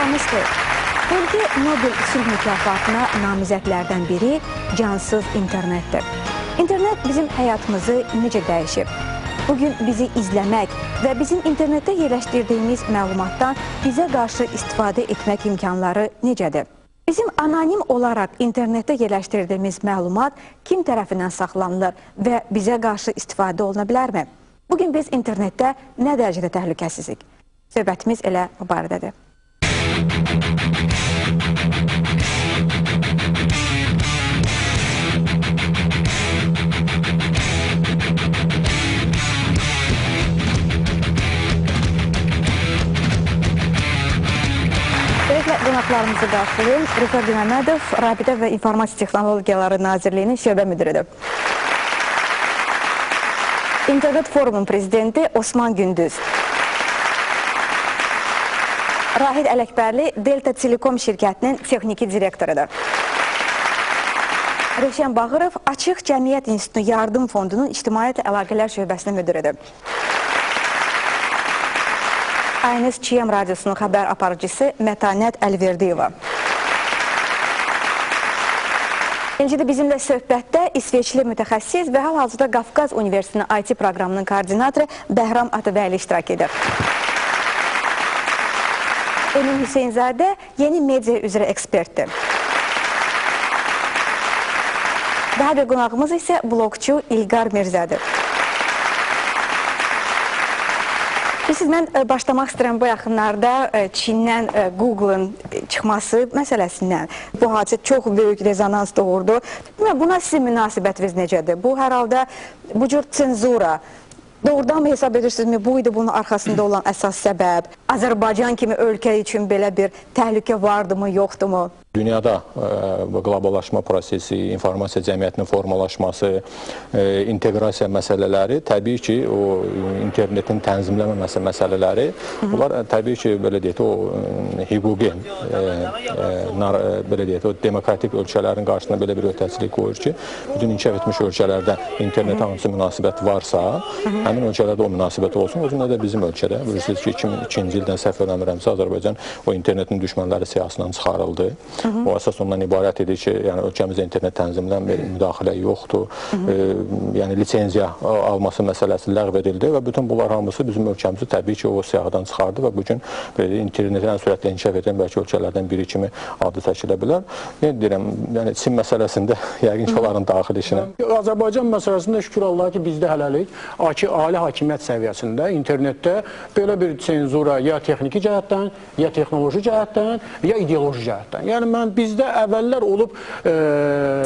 Tanışdır. Bölgə Nobel sülh mükafatına namizədlərdən biri cansız internetdir. İnternet bizim həyatımızı necə dəyişib? Bugün bizi izləmək və bizim internetdə yerləşdirdiyimiz məlumatdan bizə qarşı istifadə etmək imkanları necədir? Bizim anonim olaraq internetdə yerləşdirdiyimiz məlumat kim tərəfindən saxlanılır və bizə qarşı istifadə oluna bilərmi? Bugün biz internetdə nə dərəcədə təhlükəsizik? Söhbətimiz elə bu barədədir. Qonaqlarımızı qarşılayın. Rüfət Məmmədov, Rabitə və İnformasiya Texnologiyaları Nazirliyinin şöbə müdürüdür. İnternet Forumun prezidenti Osman Gündüz. Rahid Ələkbərli, Delta Telekom şirkətinin texniki direktorudur. Rövşən Bağırov, Açıq Cəmiyyət İnstitutu Yardım Fondunun İctimaiyyət Əlaqələr şöbəsinin müdürüdür. Aynes Çiyəm Radyosunun xəbər aparıcısı Mətanət Əlverdiyeva. İncidə bizimlə söhbətdə İsveçli mütəxəssis və hal-hazırda Qafqaz Universitetinin IT proqramının koordinatoru Bəhram Atabəyli iştirak edir. Emin Hüseynzadə yeni media üzrə ekspertdir. Daha bir qonağımız isə blogçu İlqar Mirzədir. Mən başlamaq istəyirəm bu yaxınlarda Çindən Google'ın çıxması məsələsindən. Bu hadisə çox böyük rezonans doğurdu. Buna sizin münasibətiniz necədir? Bu, hər halda bu cür senzura doğrudan mı hesab edirsinizmi? Bu idi bunun arxasında olan əsas səbəb. Azərbaycan kimi ölkə üçün belə bir təhlükə vardımı, yoxdurmu? Dünyada qloballaşma prosesi, informasiya cəmiyyətinin formalaşması, inteqrasiya məsələləri, təbii ki, o internetin tənzimləməməsi məsələləri, bunlar təbii ki, belə deyək, o hüquqi, belə deyək, o demokratik ölkələrin qarşısında belə bir öhdəçilik qoyur ki, bütün inkişaf etmiş ölkələrdə internetə hansı münasibət varsa, həmin ölkələrdə o münasibət olsun. O cümlə də bizim ölkədə, bilirsiniz ki, 2002-ci ildən səhv eləmirəmsə, Azərbaycan o internetin düşmənləri siyahısından çıxarıldı. O əsas ondan ibarət edir ki, yəni ölkəmizdə internet tənzimlən müdaxilə yoxdur, yəni lisenziya alması məsələsi ləğv edildi və bütün bunlar hamısı bizim ölkəmizi təbii ki, o siyahıdan çıxardı və bugün internetin ən sürətlə inkişaf edən bəlkə ölkələrdən biri kimi adı çəkilə bilər. Yəni deyirəm, yəni Çin məsələsində yəqin ki, onların daxil işinə. Azərbaycan məsələsində şükür Allah ki, bizdə hələlik ali hakimiyyət səviyyəsində internetdə belə bir senzura ya texniki cəhətdən, ya texnoloji cəhətdən, ya ideoloji cəhətdən. Yəni bizdə əvvəllər olub...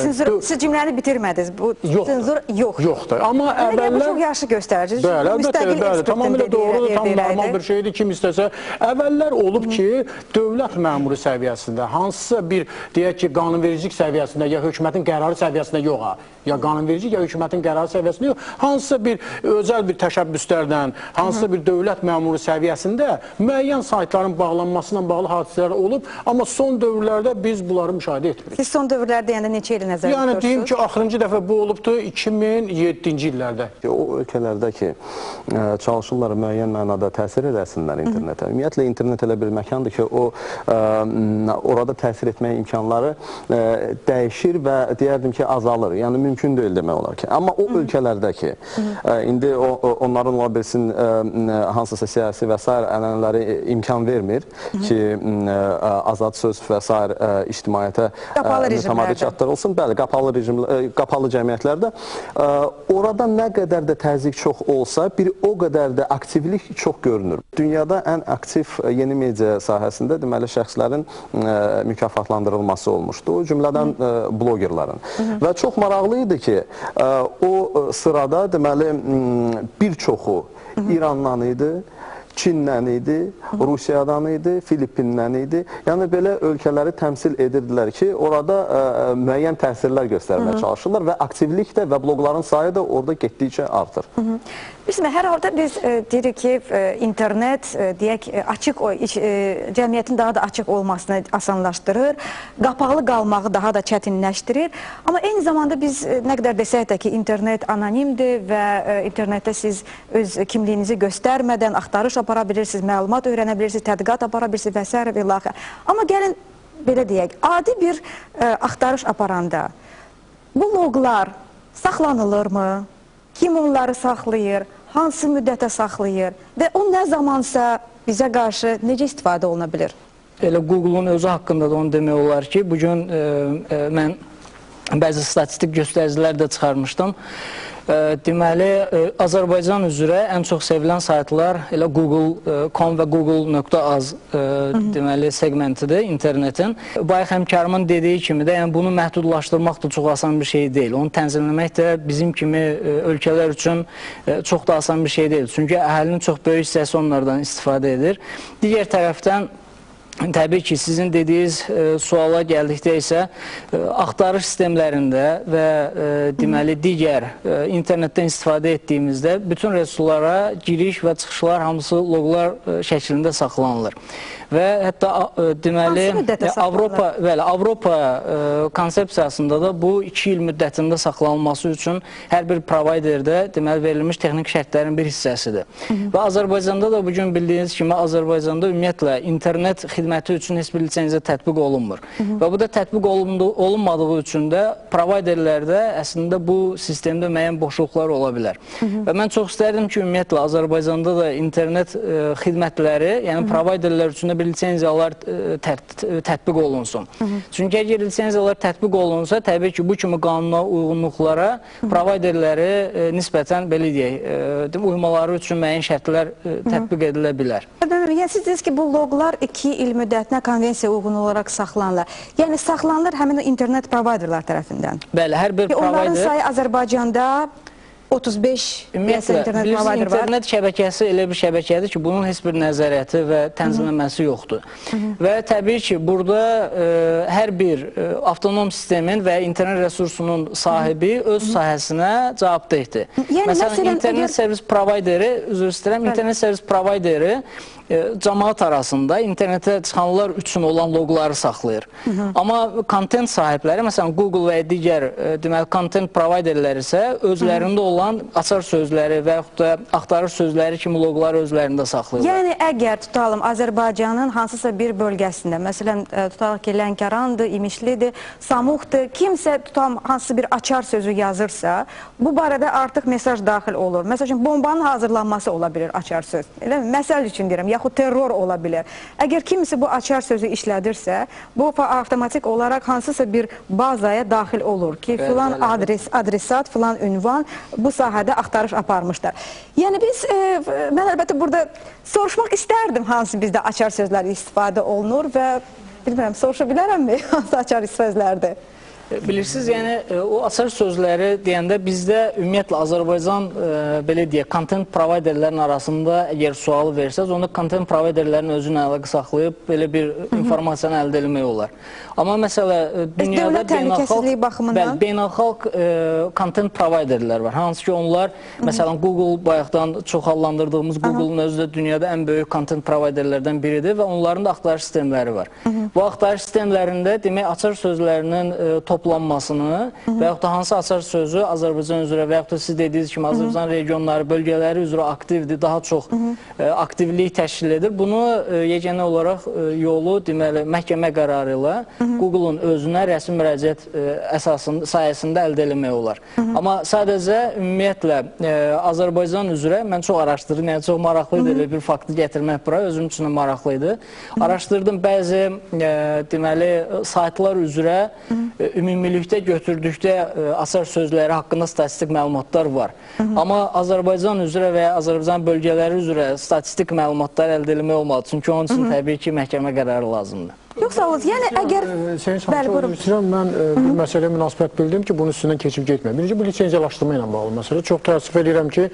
Siz cümləni bitirmədiniz. Bu senzur yoxdur. Yoxdur. Amma əvvəllər... Bu çox yaxşı göstərici. Bəli, əlbəttə, tamamilə doğrudur, tam normal bir şeydir, kim istəsə. Əvvəllər olub ki, dövlət məmuru səviyyəsində, hansısa bir, deyək ki, qanunvericilik səviyyəsində, ya hökumətin qərarı səviyyəsində yox, ya qanunvericilik, ya hökumətin qərarı səviyyəsində yox, hansısa bir özəl bir təşəbbüslərdən, hansısa bir dövlət məmuru səviyyəsində müəyyən saytların bağlanmasıyla bağlı hadisələr olub, amma son dövrlərdə biz bunları müşahidə etmirik. Siz son dövrlərdə yəni neçə il nəzərdə tutursunuz? Yəni deyim ki, axırıncı dəfə bu olubdur 2007-ci illərdə. O ölkələrdə ki, çalışırlar müəyyən mənada təsir edəsinlər internetə. Ümumiyyətlə, internet elə bir məkandır ki, orada təsir etmək imkanları dəyişir və deyərdim ki, azalır. Yəni, mümkün deyil demək olar ki. Amma o ölkələrdə ki, indi onların ola bilsin hansısa siyasi və s. ənənələri imkan vermir ki, azad söz və s. ictimaiyyətə mütəmadi çatdırılsın. Bəli, qapalı cəmiyyətlərdə orada nə qədər də təzyiq çox olsa, bir o qədər də aktivlik çox görünür. Dünyada ən aktiv yeni media sahəsində deməli şəxslərin mükafatlandırılması olmuşdu. O cümlədən blogerların. Və çox maraqlı idi ki, o sırada deməli bir çoxu İrandan idi, Çindən idi, Rusiyadan idi, Filippindən idi. Yəni, belə ölkələri təmsil edirdilər ki, orada müəyyən təsirlər göstərməyə çalışırlar və aktivlik də və bloqların sayı da orada getdikcə artır. Bizim hər halda biz deyirik ki, internet deyək açıq, cəmiyyətin daha da açıq olmasını asanlaşdırır, qapalı qalmağı daha da çətinləşdirir. Amma eyni zamanda biz nə qədər desək də ki, internet anonimdir və internetdə siz öz kimliyinizi göstərmədən axtarış apara bilirsiniz, məlumat öyrənə bilirsiniz, tədqiqat apara bilirsiniz və s. və ilaxır. Amma gəlin, belə deyək, adi bir axtarış aparanda bu loqlar saxlanılırmı? Kim onları saxlayır? Hansı müddətə saxlayır? Və o nə zamansa bizə qarşı necə istifadə oluna bilir? Elə Google-un özü haqqında da onu demək olar ki, bugün mən bəzi statistik göstəricilər də çıxarmışdım. Deməli, Azərbaycan üzrə ən çox sevilən saytlar elə Google.com və Google.az deməli segmentidir internetin. Bayaq həmkarımın dediyi kimi də, yəni bunu məhdudlaşdırmaq da çox asan bir şey deyil. Onu tənzimləmək də bizim kimi ölkələr üçün çox da asan bir şey deyil. Çünki əhalinin çox böyük hissəsi onlardan istifadə edir. Digər tərəfdən təbii ki, sizin dediyiniz suala gəldikdə isə axtarış sistemlərində və deməli digər internetdən istifadə etdiyimizdə bütün resurslara giriş və çıxışlar hamısı loqlar şəklində saxlanılır. Və hətta deməli Avropa konsepsiyasında da bu 2 il müddətində saxlanılması üçün hər bir provayderdə deməli verilmiş texniki şərtlərin bir hissəsidir. Və Azərbaycanda da bugün bildiyiniz kimi Azərbaycanda ümumiyyətlə internet xidməti üçün heç bir lisenziya tətbiq olunmur. Və bu da tətbiq olunmadığı üçün də provayderlərdə əslində bu sistemdə müəyyən boşluqlar ola bilər. Və mən çox istərdim ki, ümumiyyətlə Azərbaycanda da internet xidmətləri, yəni provayderlər üçün bir lisenziyalar tətbiq olunsun. Çünki əgər lisenziyalar tətbiq olunsa, təbii ki, bu kimi qanuna uyğunluqlara provayderləri nisbətən, belə deyək, uymaları üçün müəyyən şərtlər tətbiq edilə bilər. Yəni, siz dediniz ki, bu loqlar 2 il müddətinə konvensiya uyğun olaraq saxlanılır. Yəni, saxlanılır həmin internet provayderlər tərəfindən. Bəli, hər bir provayder... Onların sayı Azərbaycanda 35 internet şəbəkəsi elə bir şəbəkədir ki, bunun heç bir nəzarəti və tənzimləməsi yoxdur. Və təbii ki, burada hər bir avtonom sistemin və internet resursunun sahibi öz sahəsinə cavabdehdir. Məsələn, internet servis provayderi, üzr istəyirəm, internet servis provayderi cəmaat arasında internetə çıxanlar üçün olan loqları saxlayır. Amma kontent sahibləri, məsələn Google və digər deməli kontent provayderləri isə özlərində olan açar sözləri və yaxud da axtarış sözləri kimi loqları özlərində saxlayırlar. Yəni əgər tutalım Azərbaycanın hansısa bir bölgəsində, məsələn tutalım ki, Lənkərandır, İmişlidir, Samuqdur, kimsə tutalım hansısa bir açar sözü yazırsa, bu barədə artıq mesaj daxil olur. Məsəl üçün bombanın hazırlanması ola bilir açar söz. Məsəl üçün deyirəm, yaxud terror ola bilər. Əgər kimisi bu açar sözü işlədirsə, bu avtomatik olaraq hansısa bir bazaya daxil olur ki, filan adresat, filan ünvan bu sahədə axtarış aparmışlar. Yəni biz, mən əlbəttə burada soruşmaq istərdim hansı bizdə açar sözlər istifadə olunur və bilmirəm, soruşa bilərəmmi hansı açar sözlərdir? Bilirsiniz, yəni o açar sözləri deyəndə bizdə ümumiyyətlə Azərbaycan belə deyək, kontent provayderlərin arasında əgər sualı versəz, onda kontent provayderlərin özünə əlaqə saxlayıb belə bir informasiyanı əldə etmək olar. Amma məsələ dünyada beynəlxalq kontent provayderlər var. Hansı ki onlar, məsələn Google bayaqdan çoxallandırdığımız Google'un özü də dünyada ən böyük kontent provayderlərdən biridir və onların da axtarış sistemləri var. Bu axtarış sistemlərində demək açar sözlərinin toplanmasını və yaxud da hansı açar sözü Azərbaycan üzrə və yaxud da siz dediyiniz kimi Azərbaycan regionları, bölgələri üzrə aktivdir, daha çox aktivlik təşkil edir. Bunu yeganə olaraq yolu deməli məhkəmə qərarı ilə Google-un özünə rəsmi müraciət sayəsində əldə eləmək olar. Amma sadəcə ümumiyyətlə Azərbaycan üzrə mən çox araşdırdım, yəni çox maraqlıydı elə bir faktı gətirmək bura, özüm üçün maraqlıydı. Araşdırdım bəzi deməli saytlar üzrə ümumilikdə götürdükdə açar sözləri haqqında statistik məlumatlar var. Amma Azərbaycan üzrə və ya Azərbaycan bölgələri üzrə statistik məlumatlar əldə eləmək olmalı. Çünki onun üçün təbii ki, məhkəmə qərarı lazımdır. Yoxsa oluz, yəni əgər... Mən bir məsələyə münasibət bildim ki, bunun üstündən keçib getməyəm. Birinci, bu lisenziyalaşdırma ilə bağlı məsələ. Çox təəssüf edirəm ki,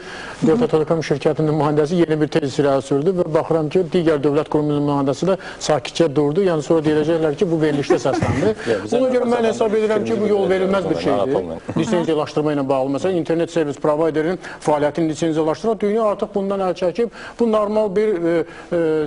Delta Telekom şirkətinin nümayəndəsi yeni bir tez irəli sürdü və baxıram ki, digər dövlət qurumunun nümayəndəsi də sakitcə durdu. Yəni sonra deyəcəklər ki, bu verilişdə səsləndi. Ona görə mən hesab edirəm ki, bu yol verilməz bir şeydir. Lisenziyalaşdırma ilə bağlı məsələ, internet servis provayderin fəaliyyətini lisenziyalaşdıran dünya artıq bundan əl çəkib. Bu normal bir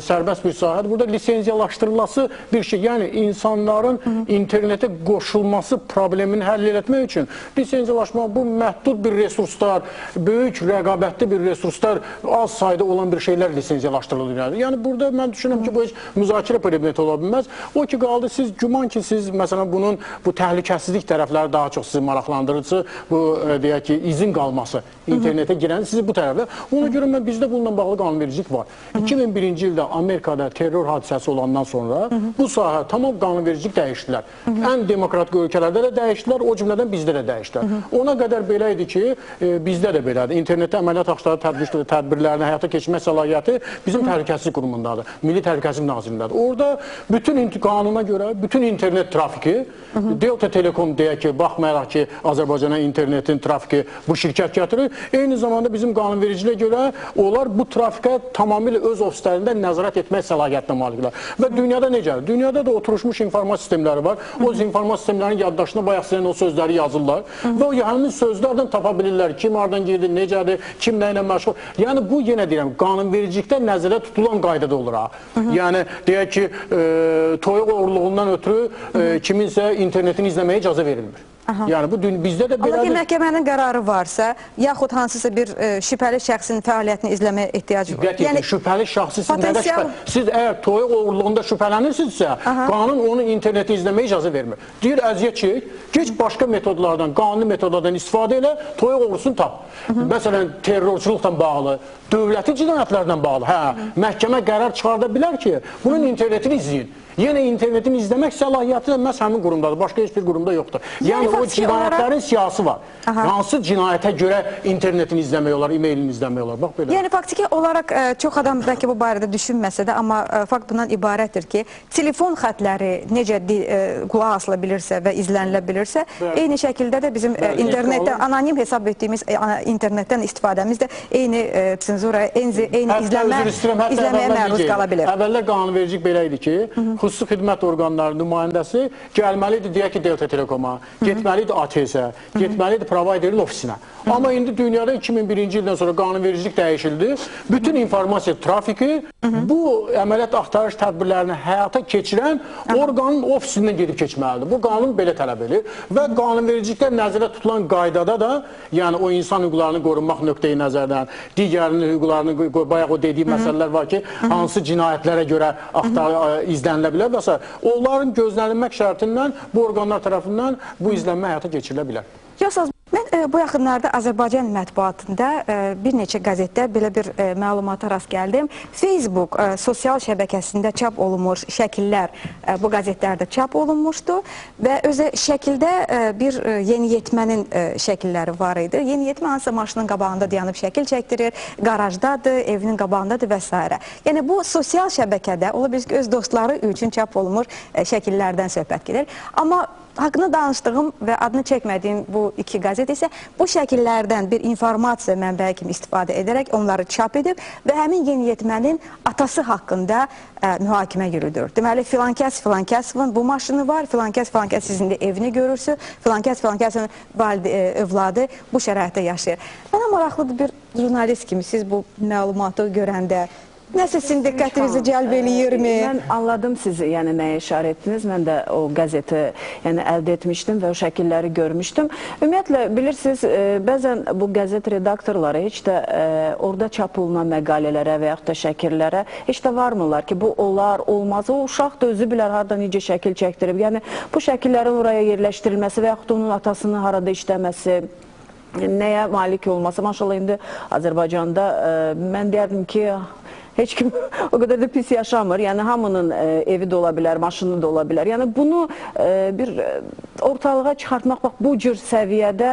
sərbəst bir sahədir. Burada lisenziyalaşdırılması bir şey, yəni insanların internetə qoşulması problemini həll etmək üçün lisenziyalaşma bu məhdud bir resurslar, böyük rəqabətli bir resurslar, az sayda olan bir şeylər lisenziyalaşdırılır. Yəni burada mən düşünürəm ki, bu heç müzakirə predmeti ola bilməz. O ki qaldı, siz güman ki, siz məsələn bunun bu təhlükəsizlik tərəfləri daha çox sizi maraqlandırıcı, bu deyək ki, izin qalması internetə girən sizi bu tərəfə. Ona görə mən bizdə bununla bağlı qanunvericilik var. 2001-ci ildə Amerikada terror hadisəsi olandan sonra bu sahə tamam qanunvericilik dəyişdilər. Ən demokratik ölkələrdə də dəyişdilər, o cümlədən bizdə də dəyişdilər. Ona qədər belə idi ki, bizdə də belədir. İnternetdə əməliyyat axtarı tədbirlərini həyata keçirmək səlahiyyəti bizim təhlükəsizlik qurumundadır, Milli Təhlükəsizlik Nazirliyindədir. Orada bütün qanuna görə, bütün internet trafiki, Delta Telekom deyək ki, baxmayaraq ki, Azərbaycana internetin trafiki bu şirkət gətirir, eyni zamanda bizim qanunvericiliyə görə onlar bu trafikə tamamilə öz ofislərində nəzarət etmək səlahiyyətinə maliklər. Və dünyada necədir? Dünyada da oturmuş informasiya sistemləri var. O informasiya sistemlərinin yaddaşına bayaq sizin o sözləri yazırlar və o həmin sözlərdən tapa bilirlər kim hardan girdi, necədir, kim nə ilə məşğul. Yəni bu yenə deyirəm, qanunvericilikdə nəzərdə tutulan qaydada olur ha. Yəni deyək ki, toyuq oğurluğundan ötürü kiminsə internetini izləməyə icazə verilmir. Yəni bu bizdə də belədir. Amma ki, məhkəmənin qərarı varsa, yaxud hansısa bir şübhəli şəxsin fəaliyyətini izləməyə ehtiyac var. Yəni şübhəli şəxsi siz nədə şübhəli? Siz əgər toyuq oğurluğunda şübhələnirsinizsə, qanun onu interneti izləməyə icazə vermir. Deyir, əziyyət çək, geç başqa metodlardan, qanuni metodlardan istifadə elə, toyuq oğursunu tap. Məsələn, terrorçuluqla bağlı, dövləti cinayətlərlə bağlı. Məhkəmə qərar çıxarda bilər ki, bunun internetini izləyin. Yenə internetin izləmək səlahiyyəti də məhz həmin qurumdadır, başqa heç bir qurumda yoxdur. Yəni o cinayətlərin siyasi var. Hansı cinayətə görə internetini izləmək olar, e-mailini izləmək olar, bax belə. Yəni faktiki olaraq çox adam bəlkə bu barədə düşünməsə də, amma fakt bundan ibarətdir ki, telefon xətləri necə qulaq asıla bilirsə və izlənilə bilirsə, eyni şəkildə də bizim internetdən, anonim hesab etdiyimiz internetdən istifadəmiz də eyni senzura, eyni izləməyə məruz qala bilir. Əvvəllər qanunvericilik belə idi ki, xüsusi xidmət orqanlarının nümayəndəsi gəlməli idi, deyək ki, Delta Telekoma, getməli idi ATS-ə, getməli idi provayderin ofisinə. Amma indi dünyada 2001-ci ildən sonra qanunvericilik dəyişildi. Bütün informasiya trafiki bu əməliyyat axtarış tədbirlərini həyata keçirən orqanın ofisindən gedib keçməlidir. Bu qanun belə tələb edir və qanunvericilikdə nəzərdə tutulan qaydada da, yəni o insan hüquqlarını qorunmaq nöqteyi nəzərdən, digərinin hüquqlarını, bayaq o dediyi məsələlər var ki, hansı cinayətlərə görə izlənilə bilər və s. Onların gözlənilmək şərtindən bu orqanlar tərəfindən bu izlənmə həyata keçirilə bilər. Yoxsa mən bu yaxınlarda Azərbaycan mətbuatında bir neçə qəzetdə belə bir məlumata rast gəldim. Facebook sosial şəbəkəsində çap olunmuş şəkillər bu qəzetlərdə çap olunmuşdu və özü şəkildə bir yeniyetmənin şəkilləri var idi. Yeniyetmə hansısa maşının qabağında dayanıb şəkil çəkdirir, qarajdadır, evinin qabağındadır və s. Yəni bu sosial şəbəkədə ola bilir ki, öz dostları üçün çap olunmuş şəkillərdən söhbət gedir. Amma haqqında danışdığım və adını çəkmədiyim bu iki qəzet isə bu şəkillərdən bir informasiya mənbəyi kimi istifadə edərək onları çap edib və həmin yeniyetmənin atası haqqında mühakimə yürüdür. Deməli, filankəs filankəsovun bu maşını var, filankəs filankəs sizin də evini görürsünüz, filankəs filankəsovun övladı bu şəraitdə yaşayır. Mənə maraqlıdır bir jurnalist kimi siz bu məlumatı görəndə nəsə sizin diqqətinizi cəlb eləyirmi? Mən anladım sizi, yəni nəyə işarə etdiniz. Mən də o qəzeti əldə etmişdim və o şəkilləri görmüşdüm. Ümumiyyətlə, bilirsiniz, bəzən bu qəzet redaktorları heç də orada çap olunan məqalələrə və yaxud da şəkillərə heç də varmırlar ki, bu olar, olmaz. O uşaq da özü bilər harada necə şəkil çəkdirib. Yəni, bu şəkillərin oraya yerləşdirilməsi və yaxud da onun atasının harada işləməsi, nəyə malik olması. Maşallah, indi Azərbaycanda mən deyərdim ki, heç kim o qədər də pis yaşamır. Yəni, hamının evi də ola bilər, maşını da ola bilər. Yəni, bunu bir ortalığa çıxartmaq, bax, bu cür səviyyədə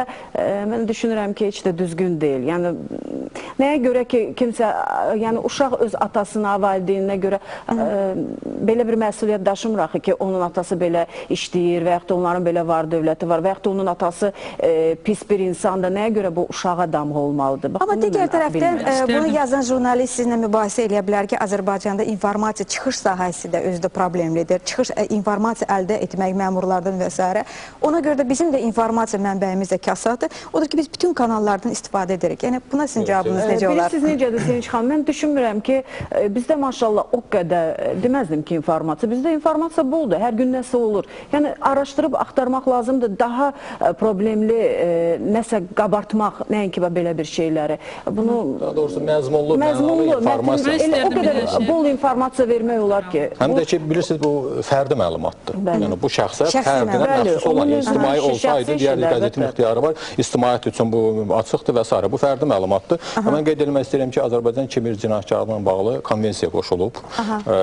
mən düşünürəm ki, heç də düzgün deyil. Yəni, nəyə görə ki, kimsə, yəni, uşaq öz atasına, valideyninə görə belə bir məsuliyyət daşımır axı ki, onun atası belə işləyir və yaxud da onların belə var dövləti var və yaxud da onun atası pis bir insandır. Nəyə görə bu uşağa damğa olmalıdır? Amma digər tərəfdən bunu yazan jurnalist sizinlə mübahisə eləyə bilər ki, Azərbaycanda informasiya çıxış sahəsi də özü də problemlidir. Çıxış informasiya əldə etmək məmurlardan və s. Ona görə də bizim də informasiya mənbəyimiz də kasadır. Odur ki, biz bütün kanallardan istifadə edirik. Yəni buna sizin cavabınız necə olar? Bilirsiniz necədir Sevinç xanım? Mən düşünmürəm ki, bizdə maşallah o qədər deməzdim ki, informasiya. Bizdə informasiya boldur. Hər gün nəsə olur. Yəni araşdırıb axtarmaq lazımdır. Daha problemli nəsə qabartmaq, nəinki belə bir şeyləri. Bunu daha doğrusu məzmunlu informasiya. Elə o qədər bol informasiya vermək olar ki. Həm də ki, bilirsiniz, bu fərdi məlumatdır. Yəni bu şəxsə fərdinə məxsus olan ictimai olsaydı, digər qəzetin ixtiyarı var, ictimaiyyət üçün bu açıqdır və s. Bu fərdi məlumatdır. Mən qeyd etmək istəyirəm ki, Azərbaycan kiber cinayətkarlıqla bağlı konvensiya qoşulub,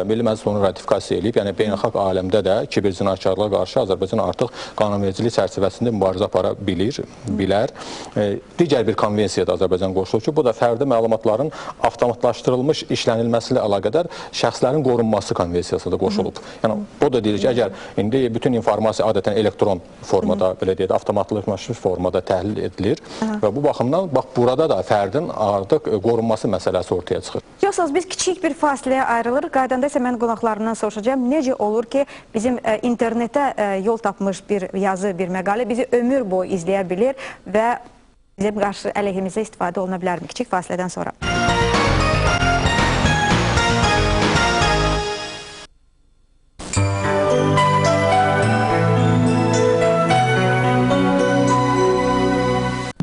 Milli Məclis onu ratifikasiya edib, yəni beynəlxalq aləmdə də kiber cinayətkarlığa qarşı Azərbaycan artıq qanunvericilik çərçivəsində mübarizə apara bilər. Digər bir konvensiya da Azərbaycan qoşulub ki, bu da fərdi məlumatların avtomatlaşdırılmış işlənilməsi ilə əlaqədar şəxslərin qorunması konvensiyası da qoşulub. Yəni bu da deyir ki, əgər indi bütün informasiya adətən elektron formada, belə deyək, avtomatlaşdırılmış formada təhlil edilir və bu baxımdan bax burada da fərdin artıq qorunması məsələsi ortaya çıxır. Yoxsuz, biz kiçik bir fasiləyə ayrılırıq. Qaydanda isə mən qonaqlarından soruşacağım. Necə olur ki, bizim internetə yol tapmış bir yazı, bir məqalə bizi ömür boyu izləyə bilir və bizim qarşı əleyhimizə istifadə oluna bilərmi? Kiçik fasilədən sonra.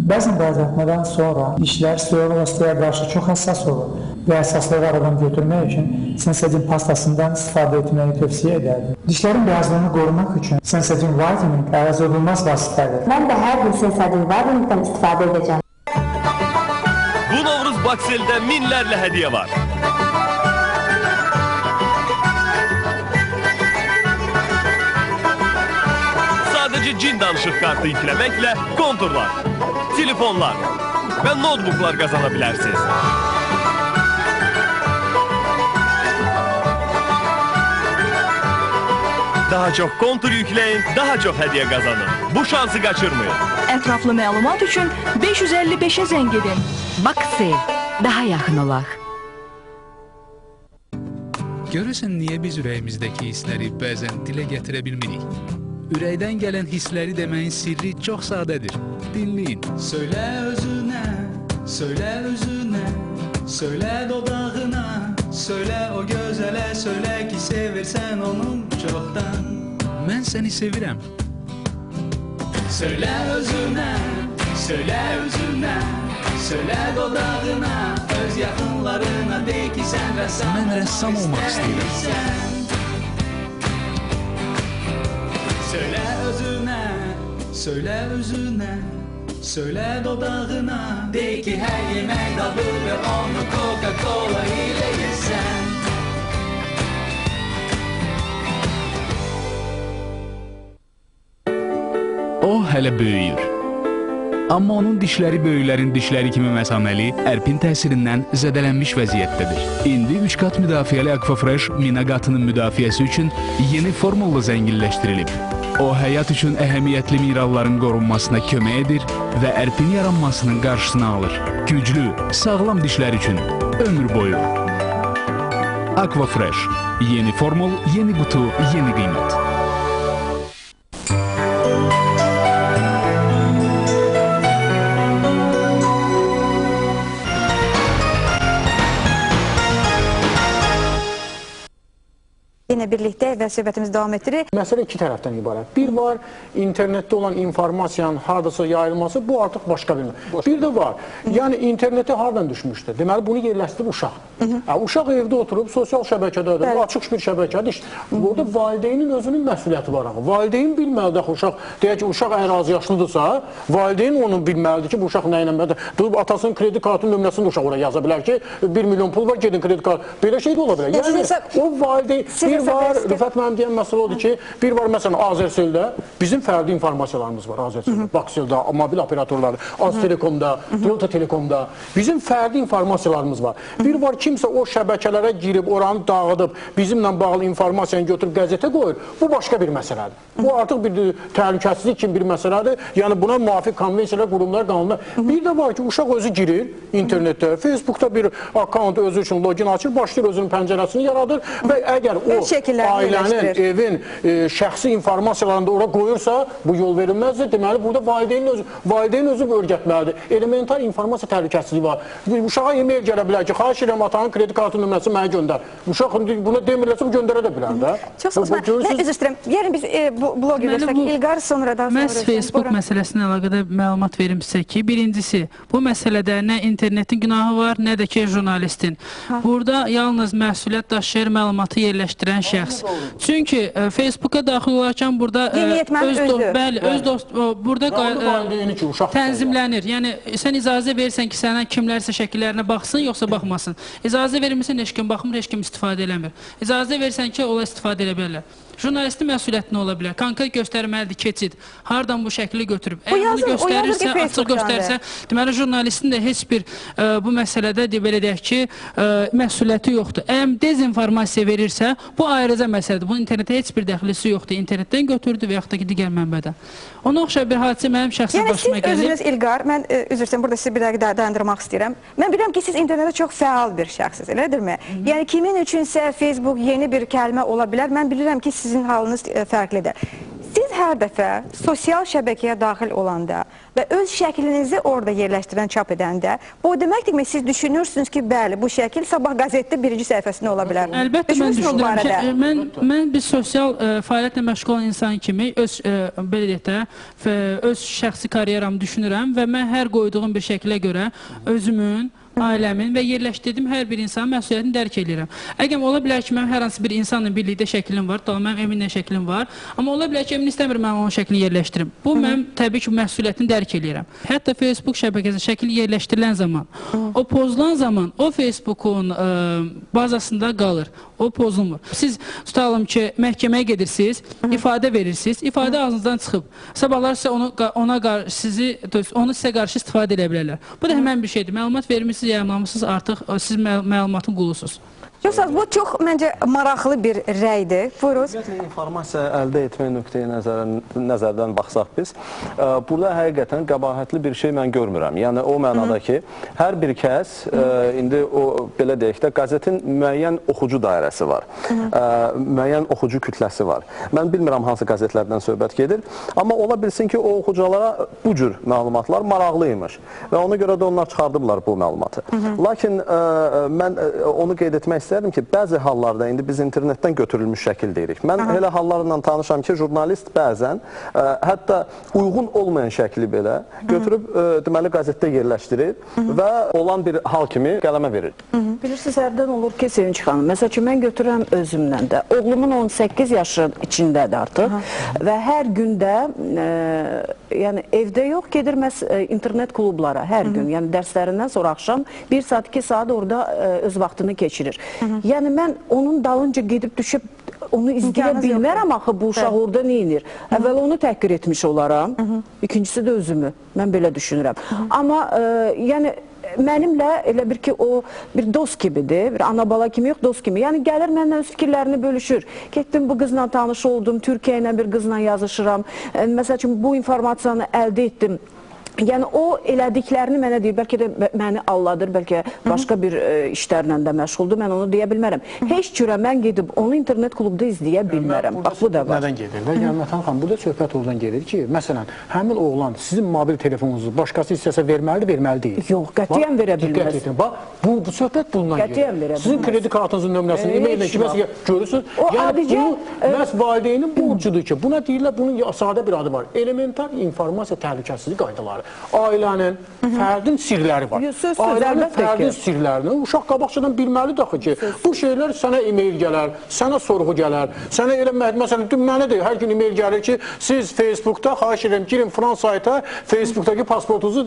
Bəzən bəzətmədən sonra işlər stereologistliyə qarşı çox həssas olur və əsasları aradan götürmək üçün Sensodin pastasından istifadə etməyi tövsiyə edərdim. Dişlərin beyazlığını qorumaq üçün Sensodin Whitening əvəzolunmaz vasitədir. Mən də hər gün Sensodin Whiteningdən istifadə edəcəm. Bu Novruz Baksel'də minlərlə hədiyyə var. Sadəcə cin danışıq kartı yükləməklə konturlar, telefonlar və notebooklar qazana bilərsiniz. Daha çox kontur yükləyin, daha çox hədiyyə qazanın. Bu şansı qaçırmayın. Ətraflı məlumat üçün 555-ə zəng edin. Baksel, daha yaxın olaq. Görürsən, niyə biz ürəyimizdəki hissləri bəzən dilə gətirə bilmirik? Ürəkdən gələn hissləri deməyin sirri çox sadədir. Dinləyin. Söylə özünə, söylə özünə, söylə dodağına, söylə o gözələ, söylə ki sevirsən onu çoxdan. Mən səni sevirəm. Söylə özünə, söylə özünə, söylə dodağına, öz yaxınlarına de ki sən rəssam. Mən rəssam olmaq istəyirəm. Söylə özünə, söylə özünə, söylə dodağına, de ki hər yemək dadı və onu Coca-Cola ilə yesən. O hələ böyüyür. Amma onun dişləri böyüklərin dişləri kimi məsanəli, ərpin təsirindən zədələnmiş vəziyyətdədir. İndi 3 qat müdafiəli Aquafresh mina qatının müdafiəsi üçün yeni formulla zənginləşdirilib. O, həyat üçün əhəmiyyətli mineralların qorunmasına kömək edir və ərpin yaranmasının qarşısını alır. Güclü, sağlam dişlər üçün ömür boyu. Aquafresh. Yeni formul, yeni qutu, yeni qiymət. Yine birlikte və söhbətimiz davam etdirir. Məsələ iki tərəfdən ibarət. Bir var, internetdə olan informasiyanın hardasa yayılması, bu artıq başqa bir. Bir də var, yəni internetə hardan düşmüşdür? Deməli, bunu yerləşdirib uşaq. Uşaq evdə oturub, sosial şəbəkədədir, açıq bir şəbəkədir. Burada valideynin özünün məsuliyyəti var. Valideyn bilməlidir ki, uşaq, deyək ki, uşaq əgər az yaşlıdırsa, valideyn onun bilməlidir ki, bu uşaq nə ilə məlidir. Durub atasının kredi kartının nömrəsini uşaq oraya yaza bilər ki, 1 milyon pul var, gedin kredi kartı. Belə şey də ola bilər. Yəni, o valideyn... bir var, Rüfət mənim deyən məsələ odur ki, bir var məsələn Azərseldə bizim fərdi informasiyalarımız var Azərseldə, Bakseldə, mobil operatorlar, Aztelekomda, Delta Telekomda bizim fərdi informasiyalarımız var. Bir var kimsə o şəbəkələrə girib, oranı dağıdıb, bizimlə bağlı informasiyanı götürüb qəzetə qoyur, bu başqa bir məsələdir. Bu artıq bir təhlükəsizlik kimi bir məsələdir. Yəni buna müvafiq konvensiyalar, qurumlar, qanunlar. Bir də var ki, uşaq özü girir internetdə, Facebookda bir akkaunt özü üçün login açır, başlayır özünün pəncərəsini yaradır və əgər o ailənin, evin şəxsi informasiyalarını da ora qoyursa, bu yol verilməzdir. Deməli, burada valideyn özü öyrətməlidir. Elementar informasiya təhlükəsizliyi var. Uşağa e-mail gələ bilər ki, xahiş edirəm atanın kredi kartı nömrəsi mənə göndər. Uşaq bunu demirlərsə, bu göndərə də bilər də. Çox sağ olun. Mən üzr istəyirəm. Yəni biz bloq edirsək, İlqar sonradan Məhz Facebook məsələsinə əlaqədar məlumat verim sizə ki, birincisi, bu məsələdə nə internetin günahı var, nə də ki, jurnalistin. Burada yalnız məsuliyyət daşıyır məlumatı yerləşdirən şəxs. Çünki Facebooka daxil olarkən burada burada tənzimlənir. Yəni, sən icazə verirsən ki, sənə kimlərsə şəkillərinə baxsın, yoxsa baxmasın. İcazə verilmirsən, heç kim baxmır, heç kim istifadə eləmir. İcazə verirsən ki, ola istifadə elə bilərlər. Jurnalistin məsuliyyəti nə ola bilər? Konkret göstərməlidir, keçid. Hardan bu şəkli götürüb? Əgər bunu göstərirsə, açıq göstərsə, deməli, jurnalistin də heç bir bu məsələdə, belə deyək ki, məsuliyyəti yoxdur. Əgər dezinformasiya verirsə, bu ayrıca məsələdir. Bunun internetə heç bir dəxlisi yoxdur. İnternetdən götürdü və yaxud da ki, digər mənbədən. Ona oxşar bir hadisə mənim şəxsən başıma gəlir. Yəni, siz özünüz İlqar, mən üzr istəyirəm, burada sizi bir dəqiqə dayandırmaq istəyirəm. Mən bilirəm ki, siz internetdə çox fəal bir şəxsiz, elədirmi? Yəni, kimin üçünsə Facebook yeni bir kəlmə ola bilər. Mən bilirəm ki, sizin halınız fərqlidir. Siz hər dəfə sosial şəbəkəyə daxil olanda və öz şəklinizi orada yerləşdirən, çap edəndə, bu deməkdir ki, siz düşünürsünüz ki, bəli, bu şəkil sabah qəzetdə birinci səhifəsində ola bilər. Əlbəttə, mən düşünürəm ki, mən bir sosial fəaliyyətlə məşğul olan insan kimi belə deyək də, öz şəxsi karyeramı düşünürəm və mən hər qoyduğum bir şəklə görə özümün, ailəmin və yerləşdirdiyim hər bir insanın məsuliyyətini dərk edirəm. Əgər ola bilər ki, mənim hər hansı bir insanla birlikdə şəklim var, mənim eminlə şəklim var, amma ola bilər ki, emin istəmir mən onun şəklini yerləşdirim. Bu, mənim təbii ki, məsuliyyətini dərk edirəm. Hətta Facebook şəbəkəsində şəkil yerləşdirilən zaman, o pozulan zaman, o Facebookun bazasında qalır, o pozulmur. Siz tutalım ki, məhkəməyə gedirsiniz, ifadə verirsiniz, ifadə ağzınızdan çıxıb. Sabahlar sizə onu sizə qarşı istifadə edə bilərlər. Bu da həmən bir şeydir. Məlumat vermişsiniz, yayımlamışsınız, artıq siz məlumatın qulusunuz. Yoxsa bu çox məncə maraqlı bir rəydir. Buyuruz. İnformasiya əldə etmək nöqteyi nəzərdən baxsaq biz, burada həqiqətən qəbahətli bir şey mən görmürəm. Yəni o mənada ki, hər bir kəs, indi o belə deyək də, qəzetin müəyyən oxucu dairəsi var, müəyyən oxucu kütləsi var. Mən bilmirəm hansı qəzetlərdən söhbət gedir, amma ola bilsin ki, o oxuculara bu cür məlumatlar maraqlıymış və ona görə də onlar çıxardıblar bu məlumatı. Lakin mən onu qeyd etmək istəyirəm ki, bəzi hallarda indi biz internetdən götürülmüş şəkil deyirik. Mən elə hallarla tanışam ki, jurnalist bəzən hətta uyğun olmayan şəkli belə götürüb deməli qəzetdə yerləşdirir və olan bir hal kimi qələmə verir. Bilirsiniz, hərdən olur ki, Sevinç xanım, məsəl ki, mən götürürəm özümdən də. Oğlumun 18 yaşı içindədir artıq və hər gündə, yəni evdə yox, gedir məhz internet klublara hər gün, yəni dərslərindən sonra axşam 1 saat, 2 saat orada öz vaxtını keçirir. Yəni mən onun dalınca gedib düşüb onu izləyə bilmərəm axı bu uşaq orada neyinir. Əvvəl onu təhqir etmiş olaram, ikincisi də özümü. Mən belə düşünürəm. Amma yəni mənimlə elə bir ki, o bir dost kimidir, bir ana-bala kimi yox, dost kimi. Yəni gəlir məndən öz fikirlərini bölüşür. Getdim bu qızla tanış oldum, Türkiyə ilə bir qızla yazışıram. Məsəl üçün bu informasiyanı əldə etdim. Yəni o elədiklərini mənə deyir, bəlkə də məni alladır, bəlkə başqa bir işlərlə də məşğuldur, mən onu deyə bilmərəm. Heç cürə mən gedib onu internet klubda izləyə bilmərəm. Bax, bu da var. Nədən gedirlər? Yəni, Mətan xanım, burada söhbət oradan gedir ki, məsələn, həmin oğlan sizin mobil telefonunuzu başqası istəsə verməlidir, verməli deyil. Yox, qətiyyən verə bilməz. Bax, bu söhbət bundan gedir. Sizin kredi kartınızın nömrəsini, e-maillə kiməsə görürsünüz. Yəni, bu məhz valideynin borcudur ki, buna deyirlər, bunun sadə bir adı var. Elementar informasiya təhlükəsizlik qaydaları. ailənin, fərdin sirləri var. Ailənin, fərdin sirlərini uşaq qabaqçadan bilməlidir axı ki, bu şeylər sənə e-mail gələr, sənə sorğu gələr, sənə elə məsələn, mənə də hər gün e-mail gəlir ki, siz Facebookda, xahiş edirəm, girin filan sayta, Facebookdakı pasportunuzu,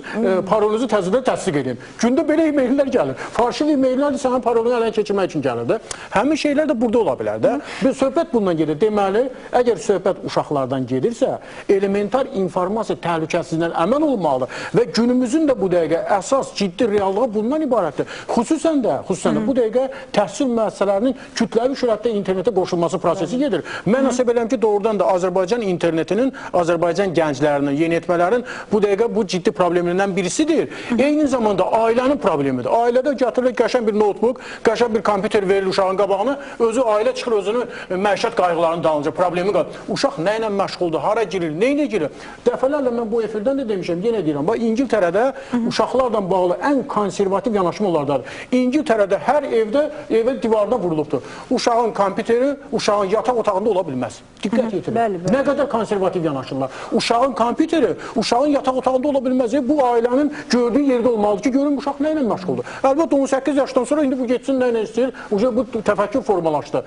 parolunuzu təzədən təsdiq edin. Gündə belə e-maillər gəlir. Farşiv e-maillər də sənin parolunu ələ keçirmək üçün gəlir də. Həmin şeylər də burada ola bilər də. Bir söhbət bundan gedir. Deməli, əgər söhbət uşaqlardan gedirsə, elementar informasiya təhlükəsizliyindən əmin olmalıdır və günümüzün də bu dəqiqə əsas ciddi reallığı bundan ibarətdir. Xüsusən də bu dəqiqə təhsil müəssisələrinin kütləvi sürətdə internetə qoşulması prosesi gedir. Mən hesab edirəm ki, doğrudan da Azərbaycan internetinin, Azərbaycan gənclərinin, yeniyetmələrin bu dəqiqə bu ciddi problemlərindən birisidir. Eyni zamanda ailənin problemidir. Ailədə gətirilir qəşəng bir notebook, qəşəng bir kompüter verilir uşağın qabağına, özü ailə çıxır özünü məişət qayğılarını dalınca, problemi qalır. Uşaq nə ilə məşğuldur, hara girir, nə ilə girir? Dəfələrlə mən bu efirdən də demişəm, yenə deyirəm, İngiltərədə uşaqlarla bağlı ən konservativ yanaşma onlardadır. İngiltərədə hər evə divarına vurulubdur. Uşağın kompüteri, uşağın yataq otağında ola bilməz. Diqqət yetirin. Nə qədər konservativ yanaşırlar. Uşağın kompüteri, uşağın yataq otağında ola bilməz. Bu ailənin gördüyü yerdə olmalıdır ki, görün uşaq nə ilə məşğuldur. Əlbəttə 18 yaşdan sonra indi bu getsin nə ilə istəyir, bu təfəkkür formalaşdı.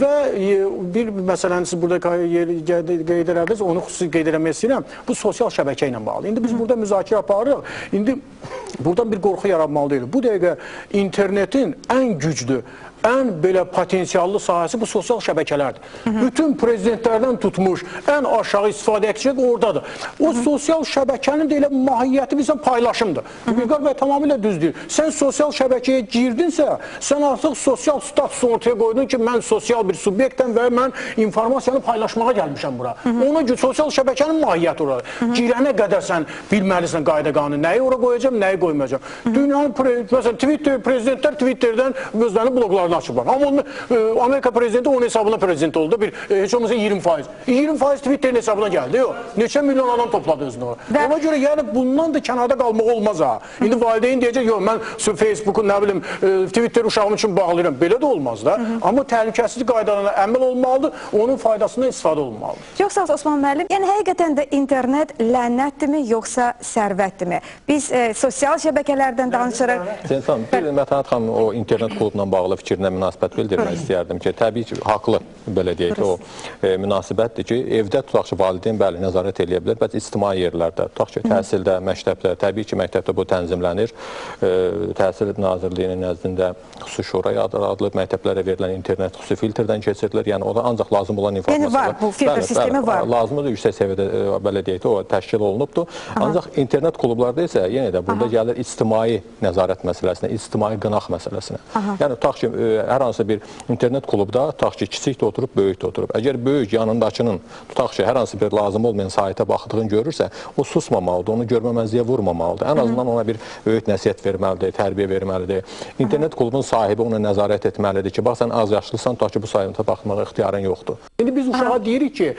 Və bir məsələni siz burada qeyd edərdiniz, onu xüsusi qeyd eləmək istəyirəm, bu sosial şəbəkə ilə bağlı. İndi biz burada müzakirə aparırıq, indi buradan bir qorxu yaranmalı deyil. Bu dəqiqə internetin ən güclü, ən belə potensiallı sahəsi bu sosial şəbəkələrdir. Bütün prezidentlərdən tutmuş, ən aşağı istifadə edəcək oradadır. O sosial şəbəkənin də elə mahiyyəti bizə paylaşımdır. Vüqar bəy tamamilə düz deyir. Sən sosial şəbəkəyə girdinsə, sən artıq sosial statusu ortaya qoydun ki, mən sosial bir subyektəm və mən informasiyanı paylaşmağa gəlmişəm bura. Ona görə sosial şəbəkənin mahiyyəti oradır. Girənə qədər sən bilməlisən qayda-qanunu, nəyi ora qoyacam, nəyi qoymayacam. Dünyanın, məsələn, prezidentlər Twitterdən özlərini bloklarını açıblar. Amma Amerika prezidenti onun hesabına prezident oldu. Heç olmasa 20%. 20% Twitterin hesabına gəldi. Neçə milyon adam topladı özünü oraya. Ona görə yəni bundan da kənarda qalmaq olmaz ha. İndi valideyn deyəcək, yox mən Facebook'u nə bilim Twitter uşağım üçün bağlayıram. Belə də olmaz da. Amma təhlükəsizlik qaydalarına əməl olmalıdır. Onun faydasından istifadə olunmalıdır. Çox sağ olun Osman müəllim. Yəni həqiqətən də internet lənətdirmi yoxsa sərvətdirmi? Biz sosial şəbəkələrdən danışırıq. Bir Mətanət xanım o internet klubla bağlı fikrinə münasibət bildirmək istəyərdim ki, təbii ki, haqlı belə deyək ki, o münasibətdir ki, evdə tutaq ki, valideyn bəli, nəzarət eləyə bilər, bəs ictimai yerlərdə, tutaq ki, təhsildə, məktəbdə, təbii ki, məktəbdə bu tənzimlənir, Təhsil Nazirliyinin nəzdində xüsusi şura adılıb, məktəblərə verilən internet xüsusi filtrdən keçirilir, yəni o da ancaq lazım olan informasiya. Yəni var, bu filtr sistemi var. Lazımdır, yüksək səviyyədə, belə deyək ki, o təşkil olunubdur. Ancaq internet klublarda isə yenə də burada gəlir ictimai nəzarət məsələsinə, ictimai qınaq məsələsinə. Yəni, tutaq ki, hər hansı bir internet klubda, tutaq ki, kiçik də oturub, böyük də oturub. Əgər böyük yanındakının, tutaq ki, hər hansı bir lazım olmayan sayta baxdığını görürsə, o susmamalıdır, onu görməməzliyə vurmamalıdır. Ən azından ona bir öyüd nəsihət verməlidir, tərbiyə verməlidir. İnternet klubun sahibi ona nəzarət etməlidir ki, bax, sən az yaşlısan, tutaq ki, bu sayta baxmağa ixtiyarın yoxdur. İndi biz uşağa deyirik ki,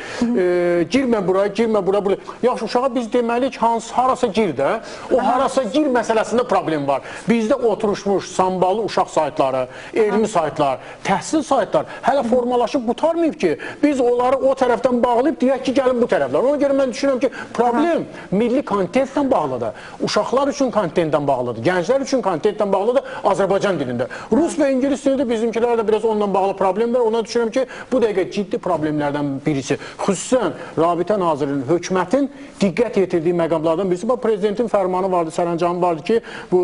girmə bura, girmə bura. Yaxşı, uşağa biz deməliyik, harasa gir də. O harasa gir məsələsində problem var. Bizdə oturuşmuş, sambalı uşaq saytları, elmi saytlar, təhsil saytlar hələ formalaşıb qutarmayıb ki, biz onları o tərəfdən bağlayıb deyək ki, gəlin bu tərəfdən. Ona görə mən düşünürəm ki, problem milli kontentdən bağlıdır, uşaqlar üçün kontentdən bağlıdır, gənclər üçün kontentdən bağlıdır Azərbaycan dilində. Rus və İngilis dilində bizimkilərdə biraz onunla bağlı problem var. Ona düşünürəm ki, bu dəqiqə ciddi problemlərdən birisi. Xüsusən Rabitə Nazirinin, hökumətin diqqət yetirdiyi məqamlardan birisi. Prezidentin fərmanı vardı, sərəncamı vardı ki, bu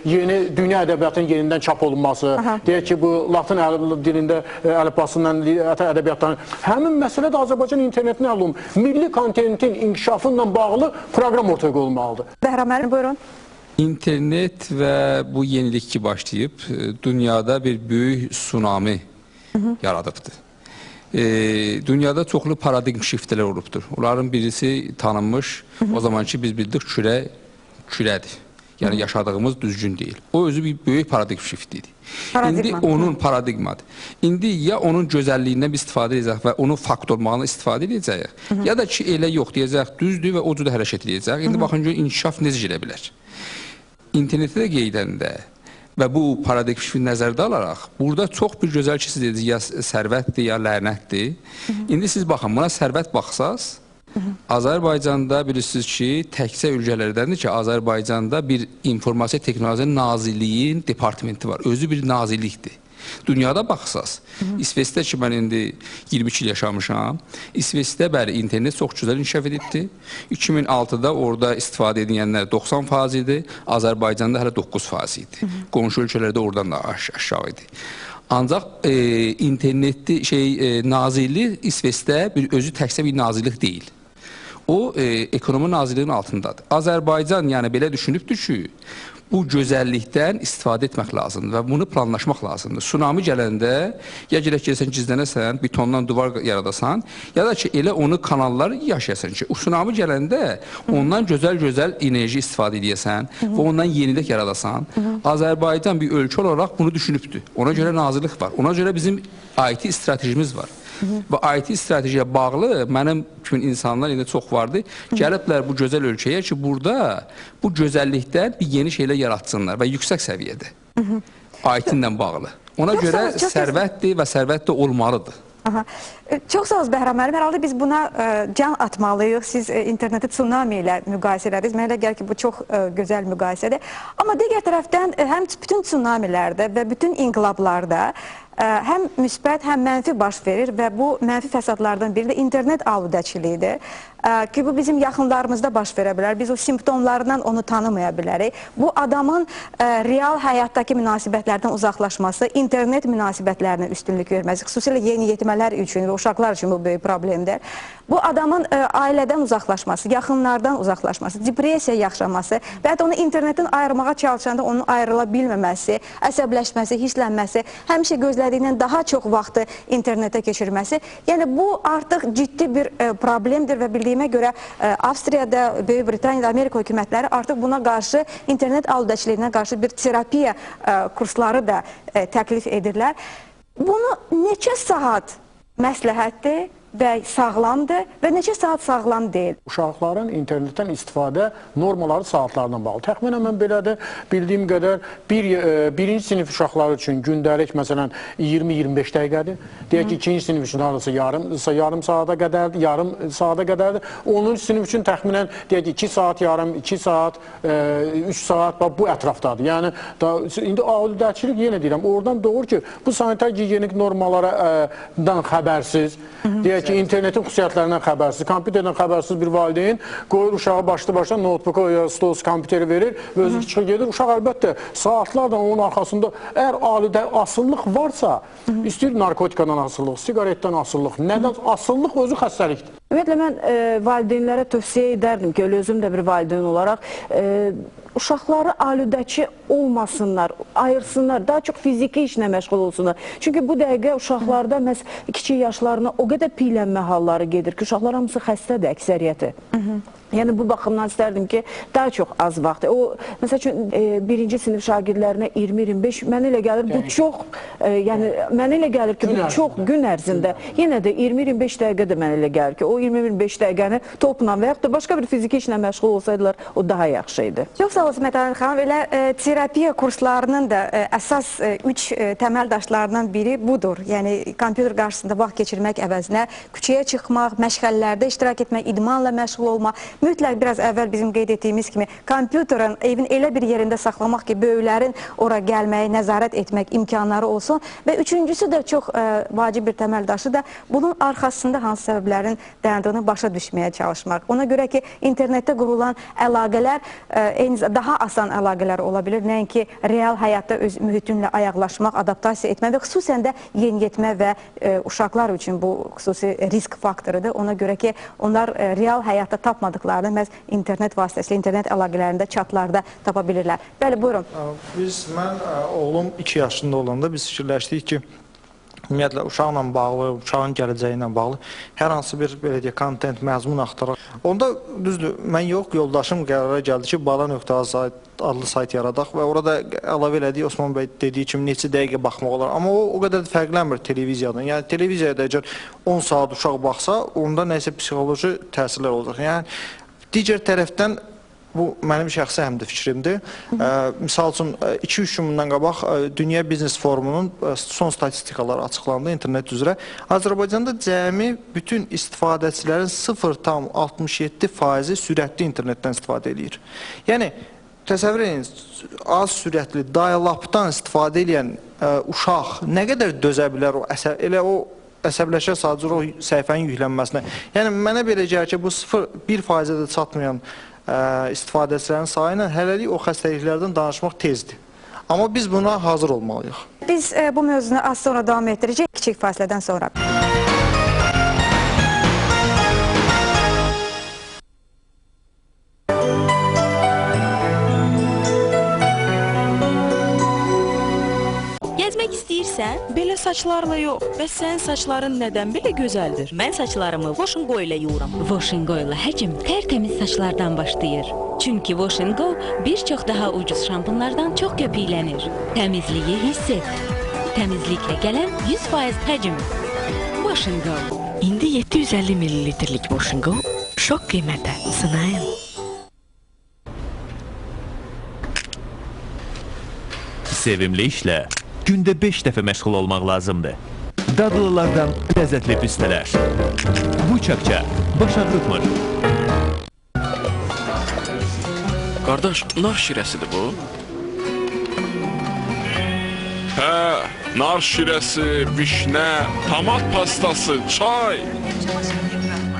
yeni dünya ədəbiyyatının yenidən çap olunması, deyək ki, bu Latın dilində əlifbasından ədəbiyyatların. Həmin məsələ də Azərbaycan internetini əlum. Milli kontentin inkişafıyla bağlı proqram ortaya qoyulmalıdır. Bəhram müəllim, buyurun. İnternet və bu yenilik ki başlayıb, dünyada bir böyük tsunami yaradıbdır. Dünyada çoxlu paradigm shiftlər olubdur. Onların birisi tanınmış, o zaman ki biz bildik kürədir. Yəni yaşadığımız düzgün deyil. O özü bir böyük paradigm shiftidir. İndi onun paradigmadır. İndi ya onun gözəlliyindən biz istifadə edəcək və onun fakt olmağını istifadə edəcəyik, ya da ki elə yox deyəcək, düzdür və o cürdə hərəkət edəcək. İndi baxın ki, inkişaf necə gedə bilər. İnternetdə də qeydəndə və bu paradigm shifti nəzərdə alaraq, burada çox bir gözəl ki, siz dediniz, ya sərvətdir, ya lənətdir. İndi siz baxın, buna sərvət baxsaz, Azərbaycanda bilirsiniz ki, təkcə ölkələrdəndir ki, Azərbaycanda bir informasiya texnologiya nazirliyin departamenti var. Özü bir nazirlikdir. Dünyada baxsaz, İsveçdə ki, mən indi 22 il yaşamışam, İsveçdə bəli, internet çox gözəl inkişaf edibdir. 2006-da orada istifadə edilənlər 90% idi, Azərbaycanda hələ 9% idi. Qonşu ölkələrdə oradan da aşağı idi. Ancaq internetli nazirlik İsveçdə özü təkcə bir nazirlik deyil. O, ekonomi nazirliyinin altındadır. Azərbaycan, yəni belə düşünübdür ki, bu gözəllikdən istifadə etmək lazımdır və bunu planlaşmaq lazımdır. Tsunami gələndə, ya gəlsən gizlənəsən, betondan duvar yaradasan, ya da ki, elə onu kanallar yaşayasan ki, tsunami gələndə ondan gözəl-gözəl enerji istifadə edəsən və ondan yenilik yaradasan. Azərbaycan bir ölkə olaraq bunu düşünübdür. Ona görə nazirlik var. Ona görə bizim IT stratejimiz var. Və IT stratejiyə bağlı mənim kimi insanlar indi çox vardı. Gəliblər bu gözəl ölkəyə ki, burada bu gözəllikdən bir yeni şeylər yaratsınlar və yüksək səviyyədə. IT-ilə bağlı. Ona görə sərvətdir və sərvət də olmalıdır. Çox sağ olun Bəhram müəllim. Herhalde biz buna can atmalıyıq. Siz interneti tsunami ilə müqayisə ediniz. Mənə elə gəlir ki, bu çox gözəl müqayisədir. Amma digər tərəfdən həm bütün tsunamilərdə və bütün inqilablarda həm müsbət, həm mənfi baş verir və bu mənfi fəsadlardan biri də internet aludəçiliyidir. Ki bu bizim yaxınlarımızda baş verə bilər. Biz o simptomlarından onu tanımaya bilərik. Bu adamın real həyatdakı münasibətlərdən uzaqlaşması, internet münasibətlərinə üstünlük verməsi, xüsusilə yeniyetmələr üçün və uşaqlar üçün bu böyük problemdir. Bu adamın ailədən uzaqlaşması, yaxınlardan uzaqlaşması, depressiya yaşaması və hətta onu internetin ayırmağa çalışanda onun ayrıla bilməməsi, əsəbləşməsi, hisslənməsi, həmişə gözlədiyindən daha çox vaxtı internetə keçirməsi. Yəni bu artıq ciddi bir problemdir və bildiyimə görə Avstriyada, Böyük Britaniyada, Amerika hökumətləri artıq buna qarşı, internet aludəçiliyinə qarşı bir terapiya kursları da təklif edirlər. Bunu neçə saat məsləhətdir və sağlamdır və neçə saat sağlam deyil? Uşaqların internetdən istifadə normaları saatlardan bağlı. Təxminən mən belədir, bildiyim qədər birinci sinif uşaqları üçün gündəlik məsələn 20-25 dəqiqədir. Deyək ki, ikinci sinif üçün harası yarım saata qədərdir, yarım saata qədərdir. 10-cu sinif üçün təxminən deyək ki, 2 saat, yarım, 2 saat, 3 saat bu ətrafdadır. Yəni, indi aludəçilik yenə deyirəm, oradan doğur ki, bu sanitar gigiyenik normalardan xəbərsiz, deyək ki, internetin xüsusiyyətlərindən xəbərsiz, kompüterdən xəbərsiz bir valideyn qoyur uşağı başlı-başına notebook ya stolus kompüteri verir və özü çıxır gedir. Uşaq əlbəttə saatlardan onun arxasında əgər asıllıq varsa, istəyir narkotikadan asıllıq, sigaretdən asıllıq, nədən asıllıq özü xəstəlikdir. Ümumiyyətlə, mən valideynlərə tövsiyə edərdim ki, özüm də bir valideyn olaraq, uşaqları aludəçi olmasınlar, ayırsınlar, daha çox fiziki işlə məşğul olsunlar. Çünki bu dəqiqə uşaqlarda məhz kiçik yaşlarına o qədər piylənmə halları gedir ki, uşaqlar hamısı xəstədir, əksəriyyəti. Yəni, bu baxımdan istərdim ki, daha çox az vaxt. O, məsəl üçün, birinci sinif şagirdlərinə 20-25, mənə elə gəlir, bu çox, yəni, mənə elə gəlir ki, bu çox gün ərzində, yenə də 20-25 dəqiqə də mənə elə gəlir ki, o 20-25 dəqiqəni topla və yaxud da başqa bir fiziki işlə məşğul olsaydılar, o daha yaxşı idi. Çox sağ olsun Mətənin xanım, elə terapiya kurslarının da əsas 3 təməl daşlarından biri budur. Yəni, kompüter qarşısında vaxt keçirmək əvəzinə küçəyə çıxmaq, məşğələlərdə iştirak etmək, idmanla məşğul olmaq, mütləq biraz əvvəl bizim qeyd etdiyimiz kimi kompüterin evin elə bir yerində saxlamaq ki, böyüklərin ora gəlməyi, nəzarət etmək imkanları olsun və üçüncüsü də çox vacib bir təməl daşı da bunun arxasında hansı səbəblərin dayandığını başa düşməyə çalışmaq. Ona görə ki, internetdə qurulan əlaqələr daha asan əlaqələr ola bilir, nəinki real həyatda öz mühitinlə ayaqlaşmaq, adaptasiya etmək və xüsusən də yeniyetmə və uşaqlar üçün bu xüsusi risk faktorudur. Ona görə ki, onlar real həyatda tapmadıqları məhz internet vasitəsilə, internet əlaqələrində, çatlarda tapa bilirlər. Bəli, buyurun. Mən oğlum 2 yaşında olanda biz fikirləşdik ki, ümumiyyətlə, uşaqla bağlı, uşağın gələcəyi ilə bağlı hər hansı bir, belə deyək, kontent, məzmun axtaraq. Onda, düzdür, mən yox, yoldaşım qərara gəldi ki, bala.az adlı sayt yaradaq və orada əlavə elədik, Osman bəy dediyi kimi neçə dəqiqə baxmaq olar. Amma o qədər də fərqlənmir televiziyadan. Yəni, televiziyada əgər 10 saat uşaq baxsa, onda nəsə psixoloji təsirlər olacaq. Yəni, digər tərəfdən bu mənim şəxsi həm də fikrimdir. Misal üçün 2-3 gün bundan qabaq Dünya Biznes Forumunun son statistikaları açıqlandı internet üzrə. Azərbaycanda cəmi bütün istifadəçilərin 0,67% sürətli internetdən istifadə edir. Yəni təsəvvür edin, az sürətli dial-up'dan istifadə edən uşaq nə qədər dözə bilər elə o əsəbləşə sadəcə o səhifənin yüklənməsinə. Yəni mənə belə gəlir ki, bu 0,1%-ə də çatmayan istifadəçilərin sayı ilə hələlik o xəstəliklərdən danışmaq tezdir. Amma biz buna hazır olmalıyıq. Biz bu mövzunu az sonra davam etdirəcək, kiçik fasilədən sonra. Gəzmək istəyirsən, belə saçlarla yox. Bəs sənin saçların nədən belə gözəldir? Mən saçlarımı Wash & Go ilə yuyuram. Wash & Go ilə həcm tərtəmiz saçlardan başlayır. Çünki Wash & Go bir çox daha ucuz şampunlardan çox köpüklənir. Təmizliyi hiss et. Təmizliklə gələn 100% həcm. Wash & Go. İndi 750 ml-lik Wash & Go şok qiymətə. Sınayın. Sevimli işlə gündə 5 dəfə məşğul olmaq lazımdır. Dadlılardan ləzzətli püstələr. Bu çökçə baş ağrıtmır. Qardaş, nar şirəsidir bu? Hə, nar şirəsi, vişnə, tomat pastası, çay.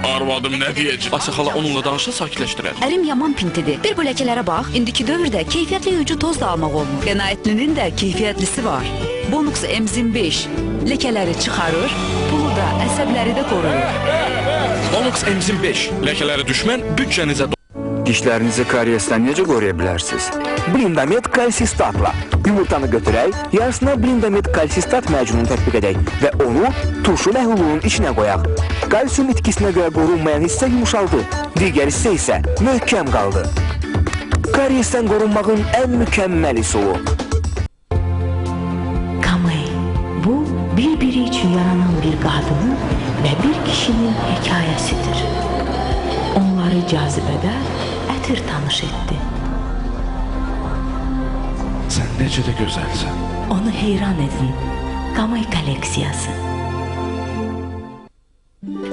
Arvadım nə deyəcək? Ayşə xala onunla danışsa sakitləşdirər. Ərim yaman pintidir. Bir bu ləkələrə bax. İndiki dövrdə keyfiyyətli yucu toz da almaq olmur. Qənaətlinin də keyfiyyətlisi var. Bonux M5 ləkələri çıxarır, pulu da, əsəbləri də qoruyur. Bonux M5 ləkələri düşmən büdcənizə Dişlərinizi karyesdən necə qoruya bilərsiniz? Blindamet kalsistatla. Yumurtanı götürək, yarısına Blindamet kalsistat məcununu tətbiq edək və onu turşu məhlulunun içinə qoyaq. Kalsium itkisinə görə qorunmayan hissə yumuşaldı, digər hissə isə möhkəm qaldı. Karyesdən qorunmağın ən mükəmməl üsulu. Kamay, bu bir-biri üçün yaranan bir qadının və bir kişinin hekayəsidir. Onları cazibədə ətir tanış etdi. Sən necə də gözəlsən. Onu heyran edin. Kamay kolleksiyası.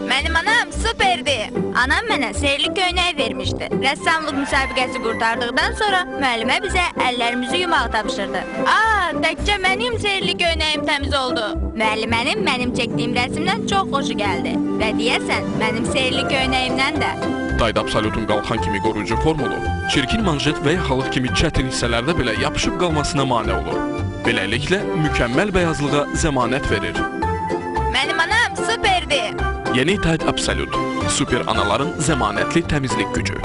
Mənim anam superdir. Anam mənə sehirli köynək vermişdi. Rəssamlıq müsabiqəsi qurtardıqdan sonra müəllimə bizə əllərimizi yumağı tapşırdı. Təkcə mənim sehirli köynəyim təmiz oldu. Müəllimənin mənim çəkdiyim rəsmdən çox xoşu gəldi. Və deyəsən, mənim sehirli köynəyimdən də. Dayda absolutun qalxan kimi qoruyucu formulu, çirkin manjet və yaxalıq kimi çətin hissələrdə belə yapışıb qalmasına mane olur. Beləliklə, mükəmməl bəyazlığa zəmanət verir. Mənim anam superdir. Yeni Tide Absolut, super anaların zəmanətli təmizlik gücü.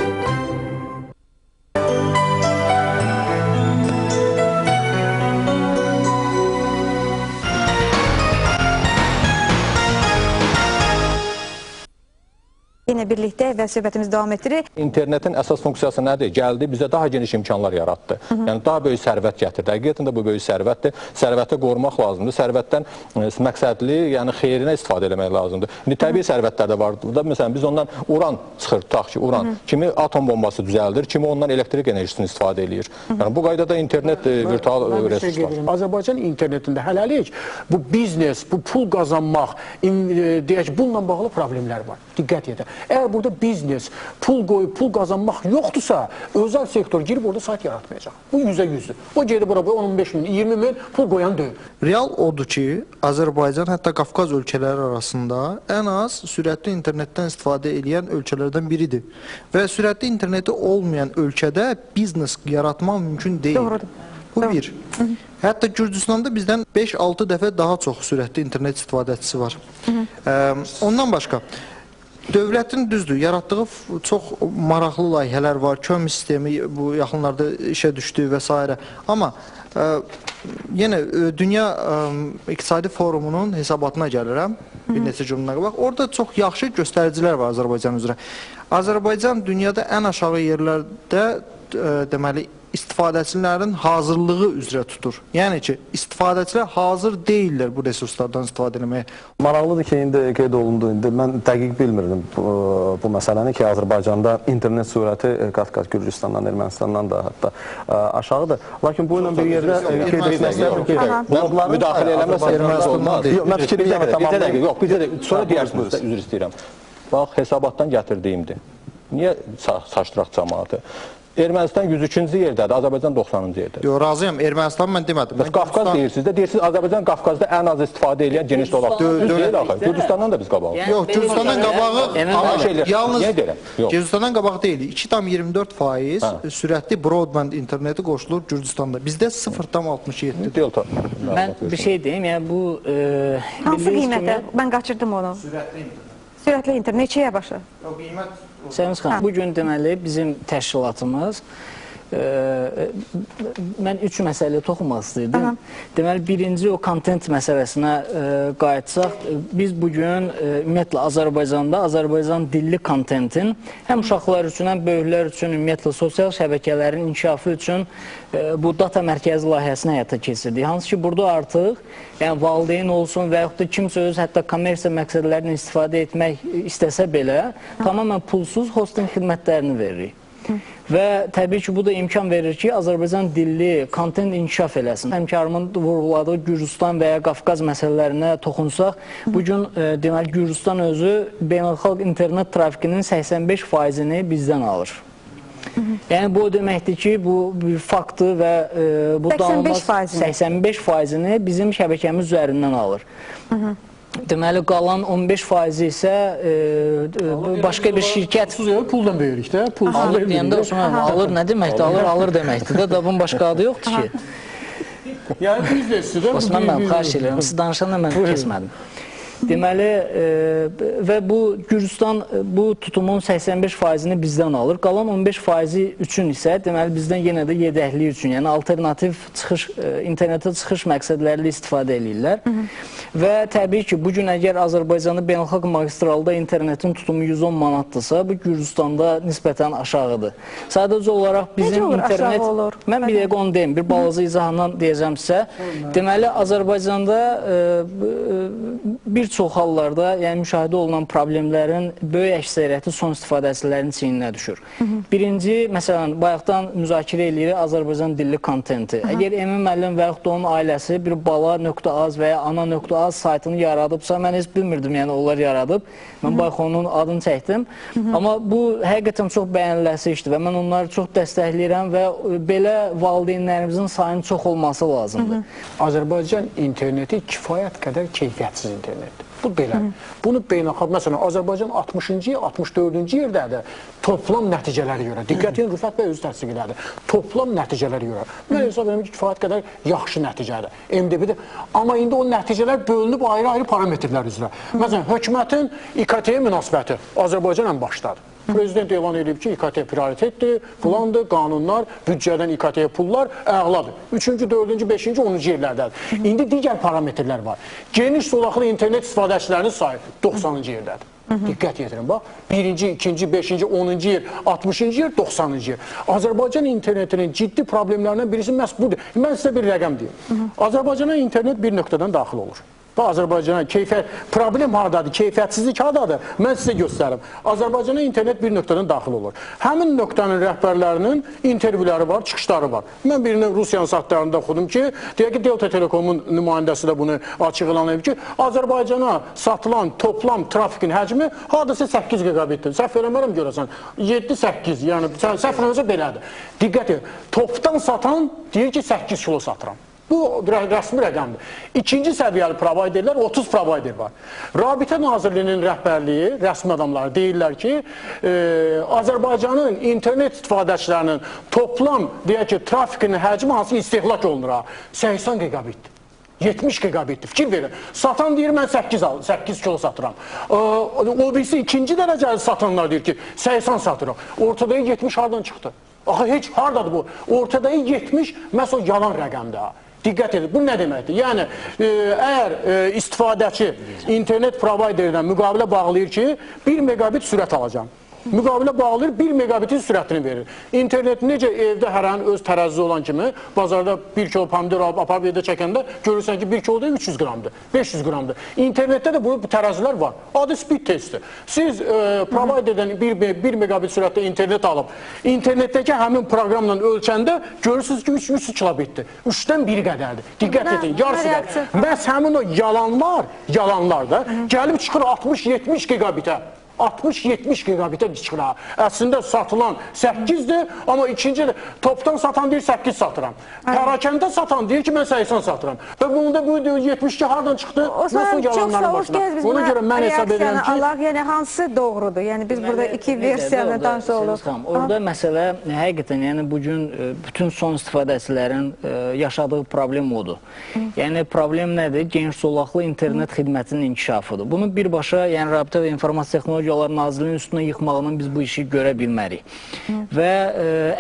Yine birlikte ve söhbətimiz davam etdirir. İnternetin əsas funksiyası nədir? Gəldi, bizə daha geniş imkanlar yarattı. Yəni, daha böyük sərvət gətirdi. Həqiqətən də bu böyük sərvətdir. Sərvəti qorumaq lazımdır. Sərvətdən məqsədli, yəni xeyrinə istifadə etmək lazımdır. İndi təbii sərvətlər də var. Məsələn, biz ondan uran çıxır, tutaq ki, uran. Kimi atom bombası düzəldir, kimi ondan elektrik enerjisini istifadə edir. Yəni, bu qaydada internet virtual resurs var. Azərbaycan internetində hələlik bu biznes, bu pul qazanmaq, deyək, bununla bağlı problemlər var. Diqqət edin. Əgər burada biznes, pul qoyub, pul qazanmaq yoxdursa, özəl sektor girib orada sayt yaratmayacaq. Bu %100'dür. O gedib bura 15 min, 20 min pul qoyan deyil. Real odur ki, Azərbaycan hətta Qafqaz ölkələri arasında ən az sürətli internetdən istifadə edən ölkələrdən biridir. Və sürətli interneti olmayan ölkədə biznes yaratmaq mümkün deyil. Doğrudur. Bu bir. Hətta Gürcüstanda bizdən 5-6 dəfə daha çox sürətli internet istifadəçisi var. Ondan başqa, dövlətin düzdür, yaratdığı çox maraqlı layihələr var, köm sistemi bu yaxınlarda işə düşdü və s. Amma yenə Dünya İqtisadi Forumunun hesabatına gəlirəm, bir neçə cümlə qabaq. Orada çox yaxşı göstəricilər var Azərbaycan üzrə. Azərbaycan dünyada ən aşağı yerlərdə deməli istifadəçilərin hazırlığı üzrə tutur. Yəni ki, istifadəçilər hazır deyirlər bu resurslardan istifadə etməyə. Maraqlıdır ki, indi qeyd olundu, mən dəqiq bilmirdim bu məsələni ki, Azərbaycanda internet sürəti qat-qat Gürcüstandan, Ermənistandan da hətta aşağıdır. Lakin bu ilə bir yerdə qeyd etmək istəyirəm ki, müdaxilə eləməsə Ermənistandan yox, mən fikrimi tamamlayım. Yox, bir dəqiqə, sonra deyirsiniz, üzr istəyirəm. Bax, hesabatdan gətirdiyimdir. Niyə saçdıraq cəmaatı? Ermənistan 103-cü yerdədir, Azərbaycan 90-cı yerdədir. Yox, razıyam, Ermənistan mən demədim. Qafqaz deyirsiniz də, deyirsiniz Azərbaycan Qafqazda ən az istifadə edən geniş dolaq. Deyil axı, Gürcüstandan da biz qabağıq. Yox, Gürcüstandan qabağı, yalnız Gürcüstandan qabağı deyil, 2,24% sürətli broadband interneti qoşulur Gürcüstanda. Bizdə 0,67. Delta. Mən bir şey deyim, yəni bu... Hansı qiymətə? Mən qaçırdım onu. Sürətli internet neçəyə başa? Yox, qiymət... Sayın xanım, bugün deməli bizim təşkilatımız mən 3 məsələyə toxunmaq istəyirdim. Deməli, birinci o kontent məsələsinə qayıtsaq, biz bugün ümumiyyətlə Azərbaycanda Azərbaycan dilli kontentin həm uşaqlar üçün, həm böyüklər üçün, ümumiyyətlə sosial şəbəkələrin inkişafı üçün bu data mərkəzi layihəsini həyata keçirdik. Hansı ki, burada artıq valideyn olsun və yaxud da kimsə öz hətta kommersiya məqsədlərini istifadə etmək istəsə belə, tamamən pulsuz hosting xidmətlərini veririk. Və təbii ki, bu da imkan verir ki, Azərbaycan dilli kontent inkişaf eləsin. Həmkarımın vurğuladığı Gürcüstan və ya Qafqaz məsələlərinə toxunsaq, bugün deməli Gürcüstan özü beynəlxalq internet trafikinin 85%-ni bizdən alır. Yəni bu o deməkdir ki, bu bir faktdır və bu 85%-ni bizim şəbəkəmiz üzərindən alır. Deməli, qalan 15% isə başqa bir şirkət... Puldan böyürük də. Alır deyəndə, alır nə deməkdir? Alır deməkdir də, bunun başqa adı yoxdur ki. Yəni, biznesdir də. Osman mənim, xahiş edirəm, siz danışanda mən kesmədim. Deməli, və bu Gürcüstan bu tutumun 85%-ni bizdən alır. Qalan 15%-i üçün isə, deməli, bizdən yenə də yedəklik üçün, yəni alternativ çıxış, internetə çıxış məqsədlərlə istifadə edirlər. Və təbii ki, bugün əgər Azərbaycanda beynəlxalq magistralda internetin tutumu 110 manatdırsa, bu Gürcüstanda nisbətən aşağıdır. Sadəcə olaraq bizim internet... Mən bir dəqiqə onu deyim, bir balaca izahından deyəcəm sizə. Deməli, Azərbaycanda bir çox hallarda müşahidə olunan problemlərin böyük əksəriyyəti son istifadəçilərin çiyninə düşür. Birinci, məsələn, bayaqdan müzakirə edirik Azərbaycan dilli kontenti. Əgər Emin müəllim və yaxud da onun ailəsi bir bala.az və ya ana.az saytını yaradıbsa, mən heç bilmirdim, yəni onlar yaradıb. Mən bayaq onun adını çəkdim. Amma bu həqiqətən çox bəyəniləsi işdir və mən onları çox dəstəkləyirəm və belə valideynlərimizin sayının çox olması lazımdır. Azərbaycan interneti kifayət qədər keyfiyyətsiz internetdir. Bu belə. Bunu beynəlxalq, məsələn, Azərbaycan 60-cı, 64-cü yerdədir toplam nəticələri görə. Diqqət edin, Rüfət bəy özü təsdiq elədi. Toplam nəticələri görə. Mən hesab edirəm ki, kifayət qədər yaxşı nəticədir. MDB-də. Amma indi o nəticələr bölünüb ayrı-ayrı parametrlər üzrə. Məsələn, hökumətin İKT-yə münasibəti Azərbaycan ən başdadır. Prezident elan edib ki, İKT prioritetdir, filandır, qanunlar, büdcədən İKT-yə pullar əladır. 3-cü, 4-cü, 5-ci, 10-cu yerlərdədir. İndi digər parametrlər var. Geniş solaqlı internet istifadəçilərinin sayı 90-cı yerdədir. Diqqət yetirin, bax. 1-ci, 2-ci, 5-ci, 10-cu yer, 60-cı yer, 90-cı yer. Azərbaycan internetinin ciddi problemlərindən birisi məhz budur. Mən sizə bir rəqəm deyim. Azərbaycana internet bir nöqtədən daxil olur. Azərbaycana problem haradadır, keyfiyyətsizlik haradadır, mən sizə göstərim. Azərbaycana internet bir nöqtədən daxil olur. Həmin nöqtənin rəhbərlərinin intervyuları var, çıxışları var. Mən birini Rusiyanın saytlarında oxudum ki, deyək ki, Delta Telekomun nümayəndəsi də bunu açıq elan edib ki, Azərbaycana satılan toplam trafikin həcmi haradasa 8 gigabitdir. Səhv eləmərəm görəsən, 7-8, yəni səhv eləməsə belədir. Diqqət edin, topdan satan deyir ki, 8 kilo satıram. Bu rəsmi rəqəmdir. İkinci səviyyəli provayderlər 30 provayder var. Rabitə Nazirliyinin rəhbərliyi, rəsmi adamları deyirlər ki, Azərbaycanın internet istifadəçilərinin toplam, deyək ki, trafikinin həcmi hansı istehlak olunur ha? 80 gigabitdir. 70 gigabitdir. Fikir verin. Satan deyir, mən 8 kilo satıram. O birisi ikinci dərəcəli satanlar deyir ki, 80 satıram. Ortada 70 hardan çıxdı? Axı, heç hardadır bu? Ortada 70, məhz o yalan rəqəmdir ha. Diqqət edin, bu nə deməkdir? Yəni, əgər istifadəçi internet provayderdən müqavilə bağlayır ki, 1 megabit sürət alacam. müqavilə bağlayır, 1 megabitin sürətini verir. İnternet necə evdə hər an öz tərəzisi olan kimi, bazarda 1 kilo pomidor alıb aparıb evdə çəkəndə görürsən ki, 1 kilo da 300 qramdır, 500 qramdır. İnternetdə də bu tərəzilər var. Adı speed testdir. Siz providerdən 1 megabit sürətdə internet alıb, internetdəki həmin proqramla ölçəndə görürsünüz ki, 300 kilobitdir. 3-dən 1 qədərdir. Diqqət edin, yarısı qədər. Məhz həmin o yalanlar da gəlib çıxır 60-70 gigabitə. 60-70 gigabitə çıxır. Əslində satılan 8-dir, amma ikinci topdan satan deyir 8 satıram. Pərakəndə satan deyir ki, mən 80 satıram. Və bunda bu 72 hardan çıxdı? Nasıl yalanların başına? Ona görə mən hesab edirəm ki... Yəni, hansı doğrudur? Yəni, biz burada iki versiyanı tanış oluq. Orada məsələ, həqiqətən, yəni, bugün bütün son istifadəçilərin yaşadığı problem odur. Yəni, problem nədir? Geniş solaqlı internet xidmətinin inkişafıdır. Bunu birbaşa, yəni, Rabitə və İnformasiya Texnologiyaları Nazirliyinin üstünə yıxmağının biz bu işi görə bilmərik. Və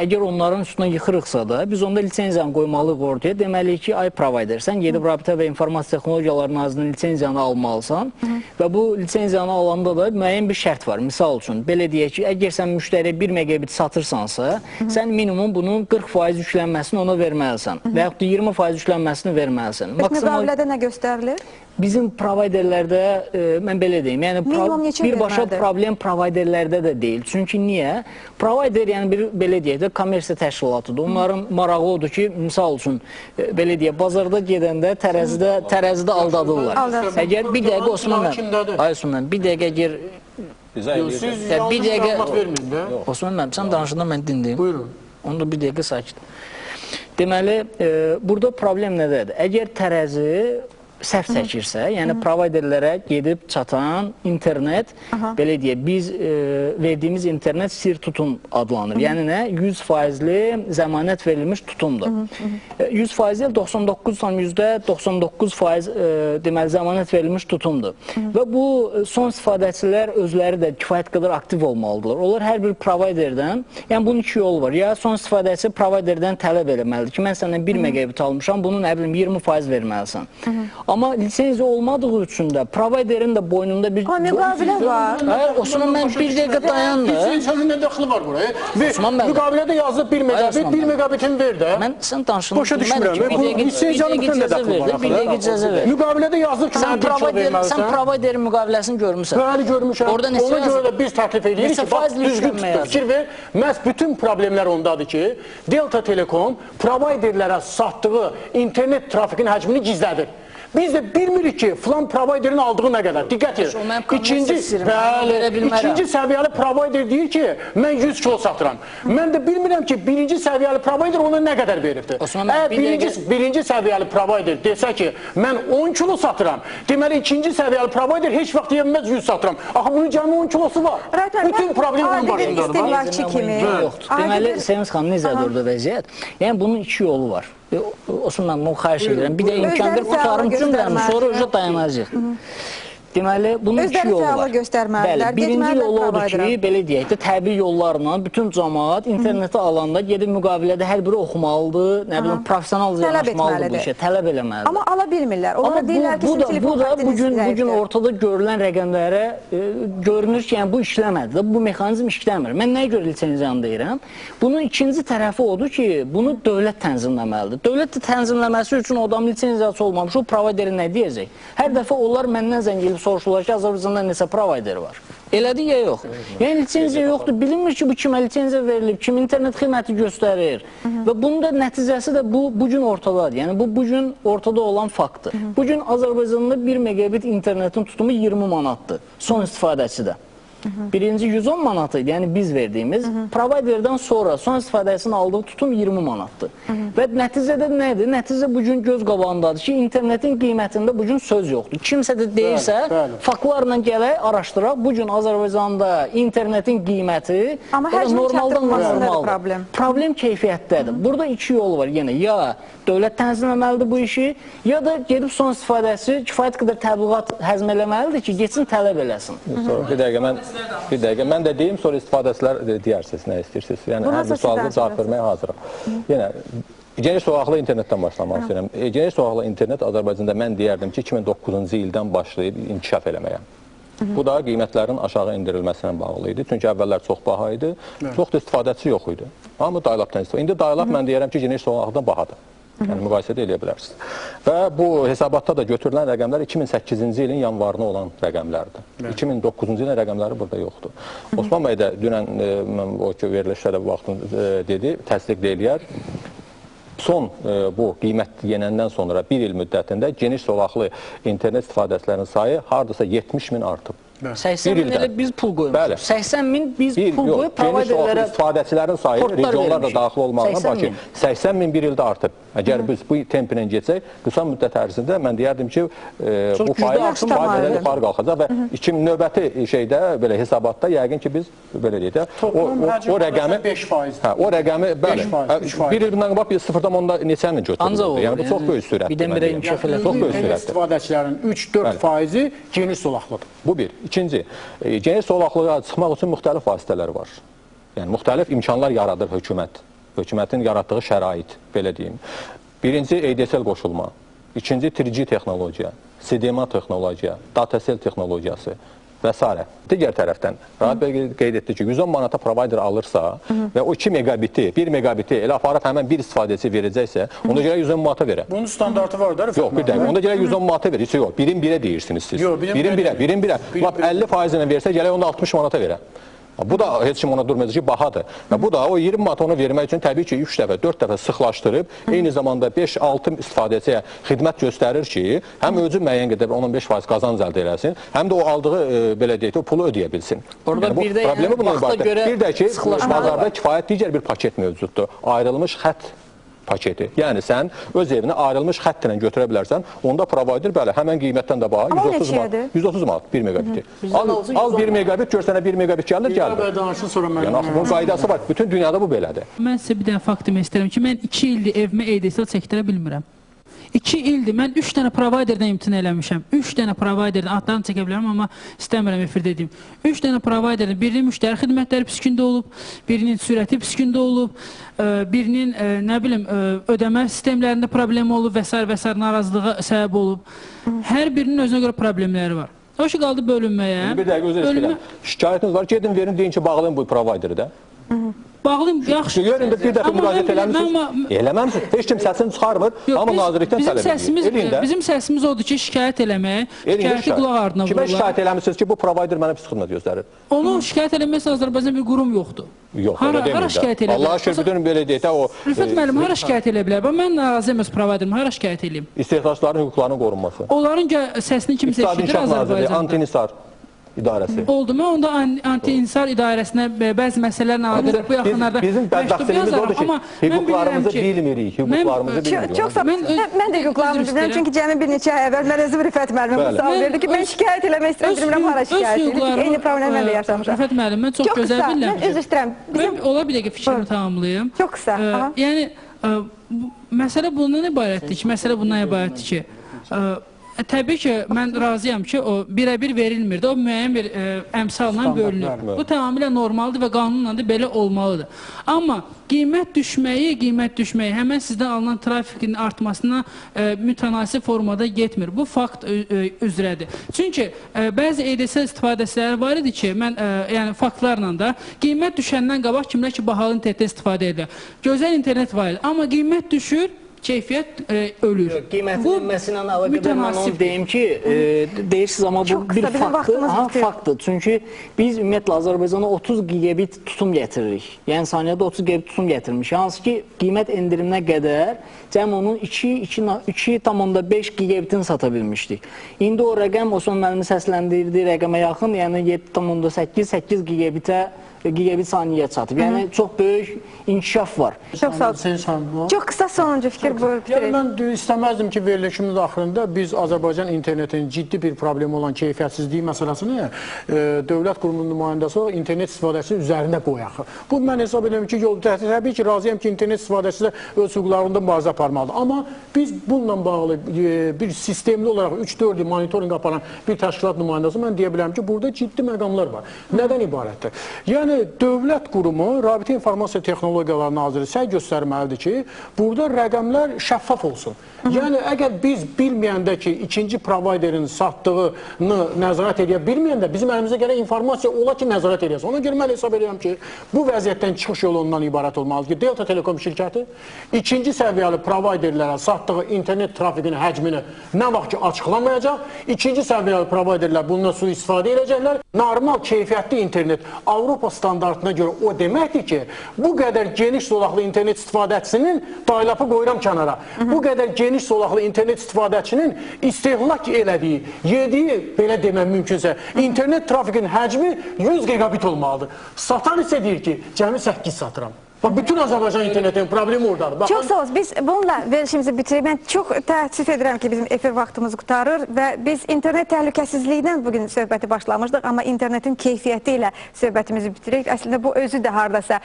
əgər onların üstünə yıxırıqsa da, biz onda lisenziyanı qoymalıyıq ortaya. Deməliyik ki, ay provider, sən gedib Rabitə və İnformasiya Texnologiyaları Nazirliyinin lisenziyanı almalısan və bu lisenziyanı alanda da müəyyən bir şərt var. Misal üçün, belə deyək ki, əgər sən müştəriyə 1 megabit satırsansa, sən minimum bunun 40% yüklənməsini ona verməlisən və yaxud da 20% yüklənməsini verməlisən. Müqavilədə nə göstərilir? Bizim providerlərdə, mən belə deyim, yəni birbaşa problem providerlərdə də deyil. Çünki niyə? Provider, yəni belə deyək də, kommersiya təşkilatıdır. Onların marağı odur ki, misal üçün, belə deyək, bazarda gedəndə tərəzidə aldadırlar. Əgər bir dəqiqə Osman mənim, Aysundan, bir dəqiqə əgər... Siz yalnız məlumat verməyin də. Osman mənim, sən danışında mən dinləyim. Buyurun. Onda bir dəqiqə sakit. Deməli, burada problem nədədir? Əgər tərəzi səhv çəkirsə, yəni providerlərə gedib çatan internet, belə deyək, biz verdiyimiz internet sir tutum adlanır. Yəni nə? 100%li zəmanət verilmiş tutumdur. 100% 99,99% deməli zəmanət verilmiş tutumdur. Və bu son istifadəçilər özləri də kifayət qədər aktiv olmalıdırlar. Onlar hər bir providerdən, yəni bunun iki yolu var. Ya son istifadəçi providerdən tələb eləməlidir ki, mən səndən 1 megabit almışam, bunun nə bilim 20% verməlisən. Amma lisenziya olmadığı üçün də providerin də boynunda bir... Müqavilə var. Hayır, Osman mən bir dəqiqə dayandı. Lisenziyanın nə dəxli var buraya? Müqavilədə yazılıb 1 megabit, 1 megabitini ver də. Mən sən danışın. Başa düşmürəm. Lisenziyanın nə dəxli var? Bir dəqiqə icazə ver. Müqavilədə yazılıb ki, mən 1 kilo verməlisən. Sən providerin müqaviləsini görmüsən. Bəli, görmüşəm. Ona görə də biz təklif edirik ki, bax, düzgün tutub, fikir ver. Məhz bütün problemlər ondadır ki, Delta Telekom providerlərə satdığı internet trafikinin həcmini gizlədir. Biz də bilmirik ki, filan providerin aldığı nə qədər. Diqqət edin. İkinci səviyyəli provider deyir ki, mən 100 kilo satıram. Mən də bilmirəm ki, birinci səviyyəli provider ona nə qədər veribdir. Birinci səviyyəli provider desə ki, mən 10 kilo satıram, deməli ikinci səviyyəli provider heç vaxt deyəməz 100 satıram. Axı bunun cəmi 10 kilosu var. Bütün problem onun başındadır. Deməli, Sevins xanım, necədir orada vəziyyət? Yəni, bunun iki yolu var. Osman, mən xahiş edirəm. Bir də imkandır, qutarım cümləmi, sonra dayanacaq. Deməli, bunun iki yolu var. Bəli, birinci yolu odur ki, belə deyək də, təbii yollarla bütün cəmaat interneti alanda gedib müqavilədə hər biri oxumalıdır, nə bilim, professional yanaşmalıdır bu işə, tələb eləməlidir. Amma ala bilmirlər. Onlar deyirlər ki, sizin telefon xəttiniz zəifdir. Bugün ortada görülən rəqəmlərə görünür ki, bu işləmədi, bu mexanizm işləmir. Mən nəyə görə lisenziyanı deyirəm? Bunun ikinci tərəfi odur ki, bunu dövlət tənzimləməlidir. Dövlət tənzimləməsi üçün o adam lisenziyası olmamış, o provideri nə deyəcək? Hər dəfə onlar məndən zəng elib soruşurlar ki, Azərbaycanda neçə provider var. Elədir ya yox. Yəni, lisenziya yoxdur. Bilinmir ki, bu kimə lisenziya verilib, kim internet xidməti göstərir. Və bunun da nəticəsi də bugün ortadadır. Yəni, bu bugün ortada olan faktdır. Bugün Azərbaycanda 1 megabit internetin tutumu 20 manatdır. Son istifadəçi də. Birinci 110 manat idi, yəni biz verdiyimiz. Providerdən sonra son istifadəsinin aldığı tutum 20 manatdır. Və nəticədə nədir? Nəticə bugün göz qabağındadır ki, internetin qiymətində bugün söz yoxdur. Kimsə də deyirsə, faktlarla gələk, araşdıraq. Bugün Azərbaycanda internetin qiyməti normaldan normaldır. Problem keyfiyyətdədir. Burada iki yol var. Yəni, ya dövlət tənzimləməlidir bu işi, ya da gedib son istifadəsi kifayət qədər təbliğat həzm eləməlidir ki, geçsin tələb eləsin. Bir dəqiqə, mən də deyim, sonra istifadəçilər deyərsiniz, nə istəyirsiniz. Yəni, hər bir sualda cavab verməyə hazıram. Yəni, geniş solaqlı internetdən başlamaq istəyirəm. Geniş solaqlı internet Azərbaycanda mən deyərdim ki, 2009-cu ildən başlayıb inkişaf eləməyə. Bu da qiymətlərin aşağı endirilməsinə bağlı idi. Çünki əvvəllər çox baha idi, çox da istifadəçisi yox idi. Amma dial-updan istifadə. İndi dial-up mən deyərəm ki, geniş olmaqdan bahadır. Yəni müqayisədə eləyə bilərsiniz. Və bu hesabatda da götürülən rəqəmlər 2008-ci ilin yanvarına olan rəqəmlərdir. 2009-cu ilin rəqəmləri burada yoxdur. Osman bəy də dünən o ki, verilişdə də bu vaxtın dedi, təsdiqləyər. Son bu qiymət yenəndən sonra bir il müddətində geniş solaqlı internet istifadəçilərinin sayı hardasa 70 min artıb. 80 min elə biz pul qoymuşuq. 80 min biz pul qoyub providerlərə... istifadəçilərin sayı regionlar da daxil olmaqla bakı 80 min bir ildə artıb. Əgər biz bu templə getsək, qısa müddət ərzində mən deyərdim ki, bu faiz yuxarı qalxacaq və növbəti şeydə, belə hesabatda yəqin ki, biz belə deyək də, o rəqəmi, o rəqəmi, bəli, bir il bundan qabaq 0,10 neçə ilə götürülür. Yəni bu çox böyük sürətdir. Birdən-birə inkişaf elədir. Çox böyük sürətdir. İstifadəçilərin 3-4 faizi geniş solaqlıdır. Bu bir. İkinci, geniş solaqlığa çıxmaq üçün müxtəlif vasitələr var. Yəni, müxtəlif imkanlar yaradır hökumət. Hökumətin yaratdığı şərait, belə deyim. Birinci, ADSL qoşulma. İkinci, 3G texnologiya, CDMA texnologiya, datasel texnologiyası və s. Digər tərəfdən, Rahat bəy qeyd etdi ki, 110 manata provider alırsa və o 2 megabiti, 1 megabiti elə aparıb həmən bir istifadəçi verəcəksə, ona görə 110 manata verə. Bunun standartı var da? Yox, bir dəqiq. Ona görə 110 manata verir. Yox, birin birə deyirsiniz siz. Birin birə. Lap 50% ilə versə, gələk onu 60 manata verə. Bu da heç kim ona durmayacaq ki, bahadır. Və bu da o 20 manat onu vermək üçün təbii ki, 3 dəfə, 4 dəfə sıxlaşdırıb, eyni zamanda 5-6 istifadəçiyə xidmət göstərir ki, həm özü müəyyən qədər 10-15% qazanc əldə eləsin, həm də o aldığı, belə deyək, o pulu ödəyə bilsin. Orada bir də bir də ki, bazarda kifayət digər bir paket mövcuddur. Ayrılmış xətt paketi. Yəni sən öz evini ayrılmış xətt ilə götürə bilərsən, onda provider bəli, həmən qiymətdən də baha 130 manat 1 megabiti. Al 1 megabit, gör sənə 1 megabit gəlir. Yəni bunun qaydası var. Bütün dünyada bu belədir. Mən sizə bir dənə fakt demək istəyirəm ki, mən 2 ildir evimə ADSL çəkdirə bilmirəm. 2 ildir, mən 3 dənə providerdən imtina eləmişəm. 3 dənə providerdən, adlarını çəkə bilərəm, amma istəmirəm efirdə edeyim. 3 dənə providerdən, birinin müştəri xidmətləri pis gündə olub, birinin sürəti pis gündə olub, birinin, nə bilim, ödəmə sistemlərində problem olub və s. narazılığa səbəb olub. Hər birinin özünə görə problemləri var. O ki, qaldı bölünməyə. Bir dəqiq, özür istəyirəm. Şikayətiniz var, gedin, verin, deyin ki, bağlayın bu provideri də. Bağlayım, yaxşı. Görün, bir dəfə müraciət eləmişsiniz. Eləməmişsiniz. Heç kim səsini çıxarmır, amma nazirlikdən tələb edir. Bizim səsimiz odur ki, şikayət eləmək, şikayəti qulaq ardına vururlar. Kimə şikayət eləmişsiniz ki, bu provider mənə pis xidmət göstərir? Onu şikayət eləmək üçün Azərbaycan bir qurum yoxdur. Yox, elə demir. Allah şükür, bütün belə deyək də o... Rüfət müəllim, hara şikayət elə bilər? Mən narazıyım öz providerim, hara şikayət eləyim? İstehdacların hüquqlarının qorunması. Onların səsini kimsə eşidir Azərbaycanda. Anti-Nisar idarəsi. Oldu mu? Onda anti-insar idarəsinə bəzi məsələlərlə əlaqədar bu yaxınlarda bizim bədbəxtçiliyimiz odur ki, hüquqlarımızı bilmirik, hüquqlarımızı bilmirik. Çox sağ olun. Mən də hüquqlarımızı bilmirəm, çünki cəmi bir neçə ay əvvəl mən özüm Rüfət müəllimə bu sual verdi ki, mən şikayət eləmək istəyirəm, bilmirəm hara şikayət edir. Eyni problemi mən də yaşamışam. Rüfət müəllim, mən çox gözəl bilirəm. Mən üzr istəyirəm. Mən ola bir dəqiqə fikrimi tamamlayım. Çox qısa. Yəni, məsələ bundan ibarətdir ki, təbii ki, mən razıyam ki, o birə-bir verilmirdi, o müəyyən bir əmsalla bölünür. Bu tamamilə normaldır və qanunla da belə olmalıdır. Amma qiymət düşməyi həmən sizdən alınan trafikin artmasına mütənasib formada getmir. Bu fakt üzrədir. Çünki bəzi ADSL istifadəçiləri var idi ki, mən faktlarla da qiymət düşəndən qabaq kimlər ki, bahalı internetdən istifadə edir. Gözəl internet var idi, amma qiymət düşür, keyfiyyət ölür. Qiymətlənməsi ilə əlaqədar mən onu deyim ki, deyirsiniz, amma bu bir faktdır. Çünki biz ümumiyyətlə Azərbaycana 30 gigabit tutum gətiririk. Yəni saniyədə 30 gigabit tutum gətirmişik. Hansı ki, qiymət endiriminə qədər cəm onun 2,5 gigabitini sata bilmişdik. İndi o rəqəm, Osman müəllimin səsləndirdiyi rəqəmə yaxın, yəni 7,8 gigabit saniyyə çatıb. Yəni, çox böyük inkişaf var. Çox sağ olun. Çox qısa sonuncu fikir buyurub bitirək. Mən istəməzdim ki, verilişimiz axırında biz Azərbaycan internetinin ciddi bir problemi olan keyfiyyətsizliyi məsələsini dövlət qurumunun nümayəndəsi o internet istifadəsi üzərində qoyaq. Bu, mən hesab edirəm ki, təbii ki, razıyam ki, internet istifadəsi də öz hüquqlarında mübarizə aparmalıdır. Amma biz bununla bağlı bir sistemli olaraq 3-4 il monitorinq aparan bir təşkilat nümayəndəsi mən deyə bilərəm ki, burada ciddi məqamlar var. Nədən ibarətdir? Yəni, deməli, dövlət qurumu, Rabitə İnformasiya Texnologiyaları Naziri səy göstərməlidir ki, burada rəqəmlər şəffaf olsun. Yəni, əgər biz bilməyəndə ki, ikinci provayderin satdığını nəzarət edə bilməyəndə, bizim əlimizdə gələn informasiya ola ki, nəzarət edəsə. Ona görə mən hesab edirəm ki, bu vəziyyətdən çıxış yolu ondan ibarət olmalıdır ki, Delta Telekom şirkəti ikinci səviyyəli provayderlərə satdığı internet trafikinin həcmini nə vaxt ki, açıqlamayacaq, ikinci səviyyəli provayderlər bundan sui-istifadə edəcəklər. Normal, keyfiyyətli internet Avropa standartına görə o deməkdir ki, bu qədər geniş zolaqlı internet istifadəçisinin daylapı qoyuram kənara. Bu qədər geniş zolaqlı internet istifadəçinin istehlak elədiyi, yediyi, belə deməm mümkünsə, internet trafikinin həcmi 100 gigabit olmalıdır. Satan isə deyir ki, cəmi 8 satıram. Bütün Azərbaycan internetinin problemi oradadır. Çox sağ olun. Biz bununla verilişimizi bitiririk. Mən çox təəssüf edirəm ki, bizim efir vaxtımız qutarır və biz internet təhlükəsizliyindən bugün söhbəti başlamışdıq, amma internetin keyfiyyəti ilə söhbətimizi bitiririk. Əslində bu özü də hardasa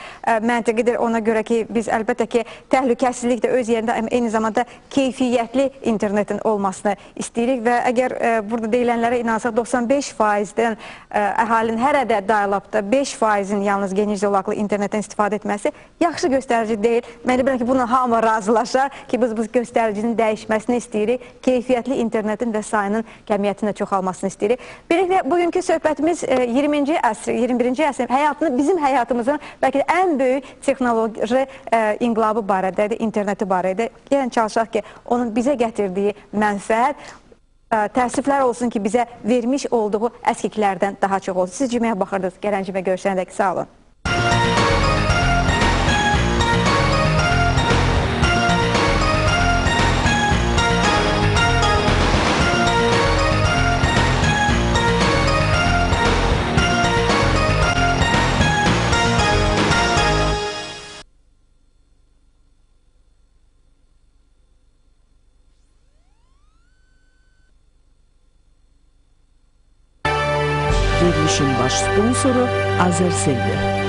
məntiqidir ona görə ki, biz əlbəttə ki, təhlükəsizlik də öz yerində, eyni zamanda keyfiyyətli internetin olmasını istəyirik və əgər burada deyilənlərə inansaq 95%-dən əhalinin hər ədə dial-upda 5%-in yalnız geniş zolaqlı internetdən istifadə etməsi yaxşı göstərici deyil. Mən bilirəm ki, bununla hamı razılaşar ki, biz bu göstəricinin dəyişməsini istəyirik. Keyfiyyətli internetin və sayının kəmiyyətinin çoxalmasını istəyirik. Beləliklə, bugünkü söhbətimiz 20-ci əsr, 21-ci əsr həyatını, bizim həyatımızın bəlkə də ən böyük texnoloji inqilabı barədədir, interneti barədə. Yəni, çalışaq ki, onun bizə gətirdiyi mənfəət, təəssüflər olsun ki, bizə vermiş olduğu əskiklərdən daha çox olsun. Siz cüməyə baxırdınız, gələncimə görüşənədək sağ olun. Verilişin baş sponsoru Azersel'dir.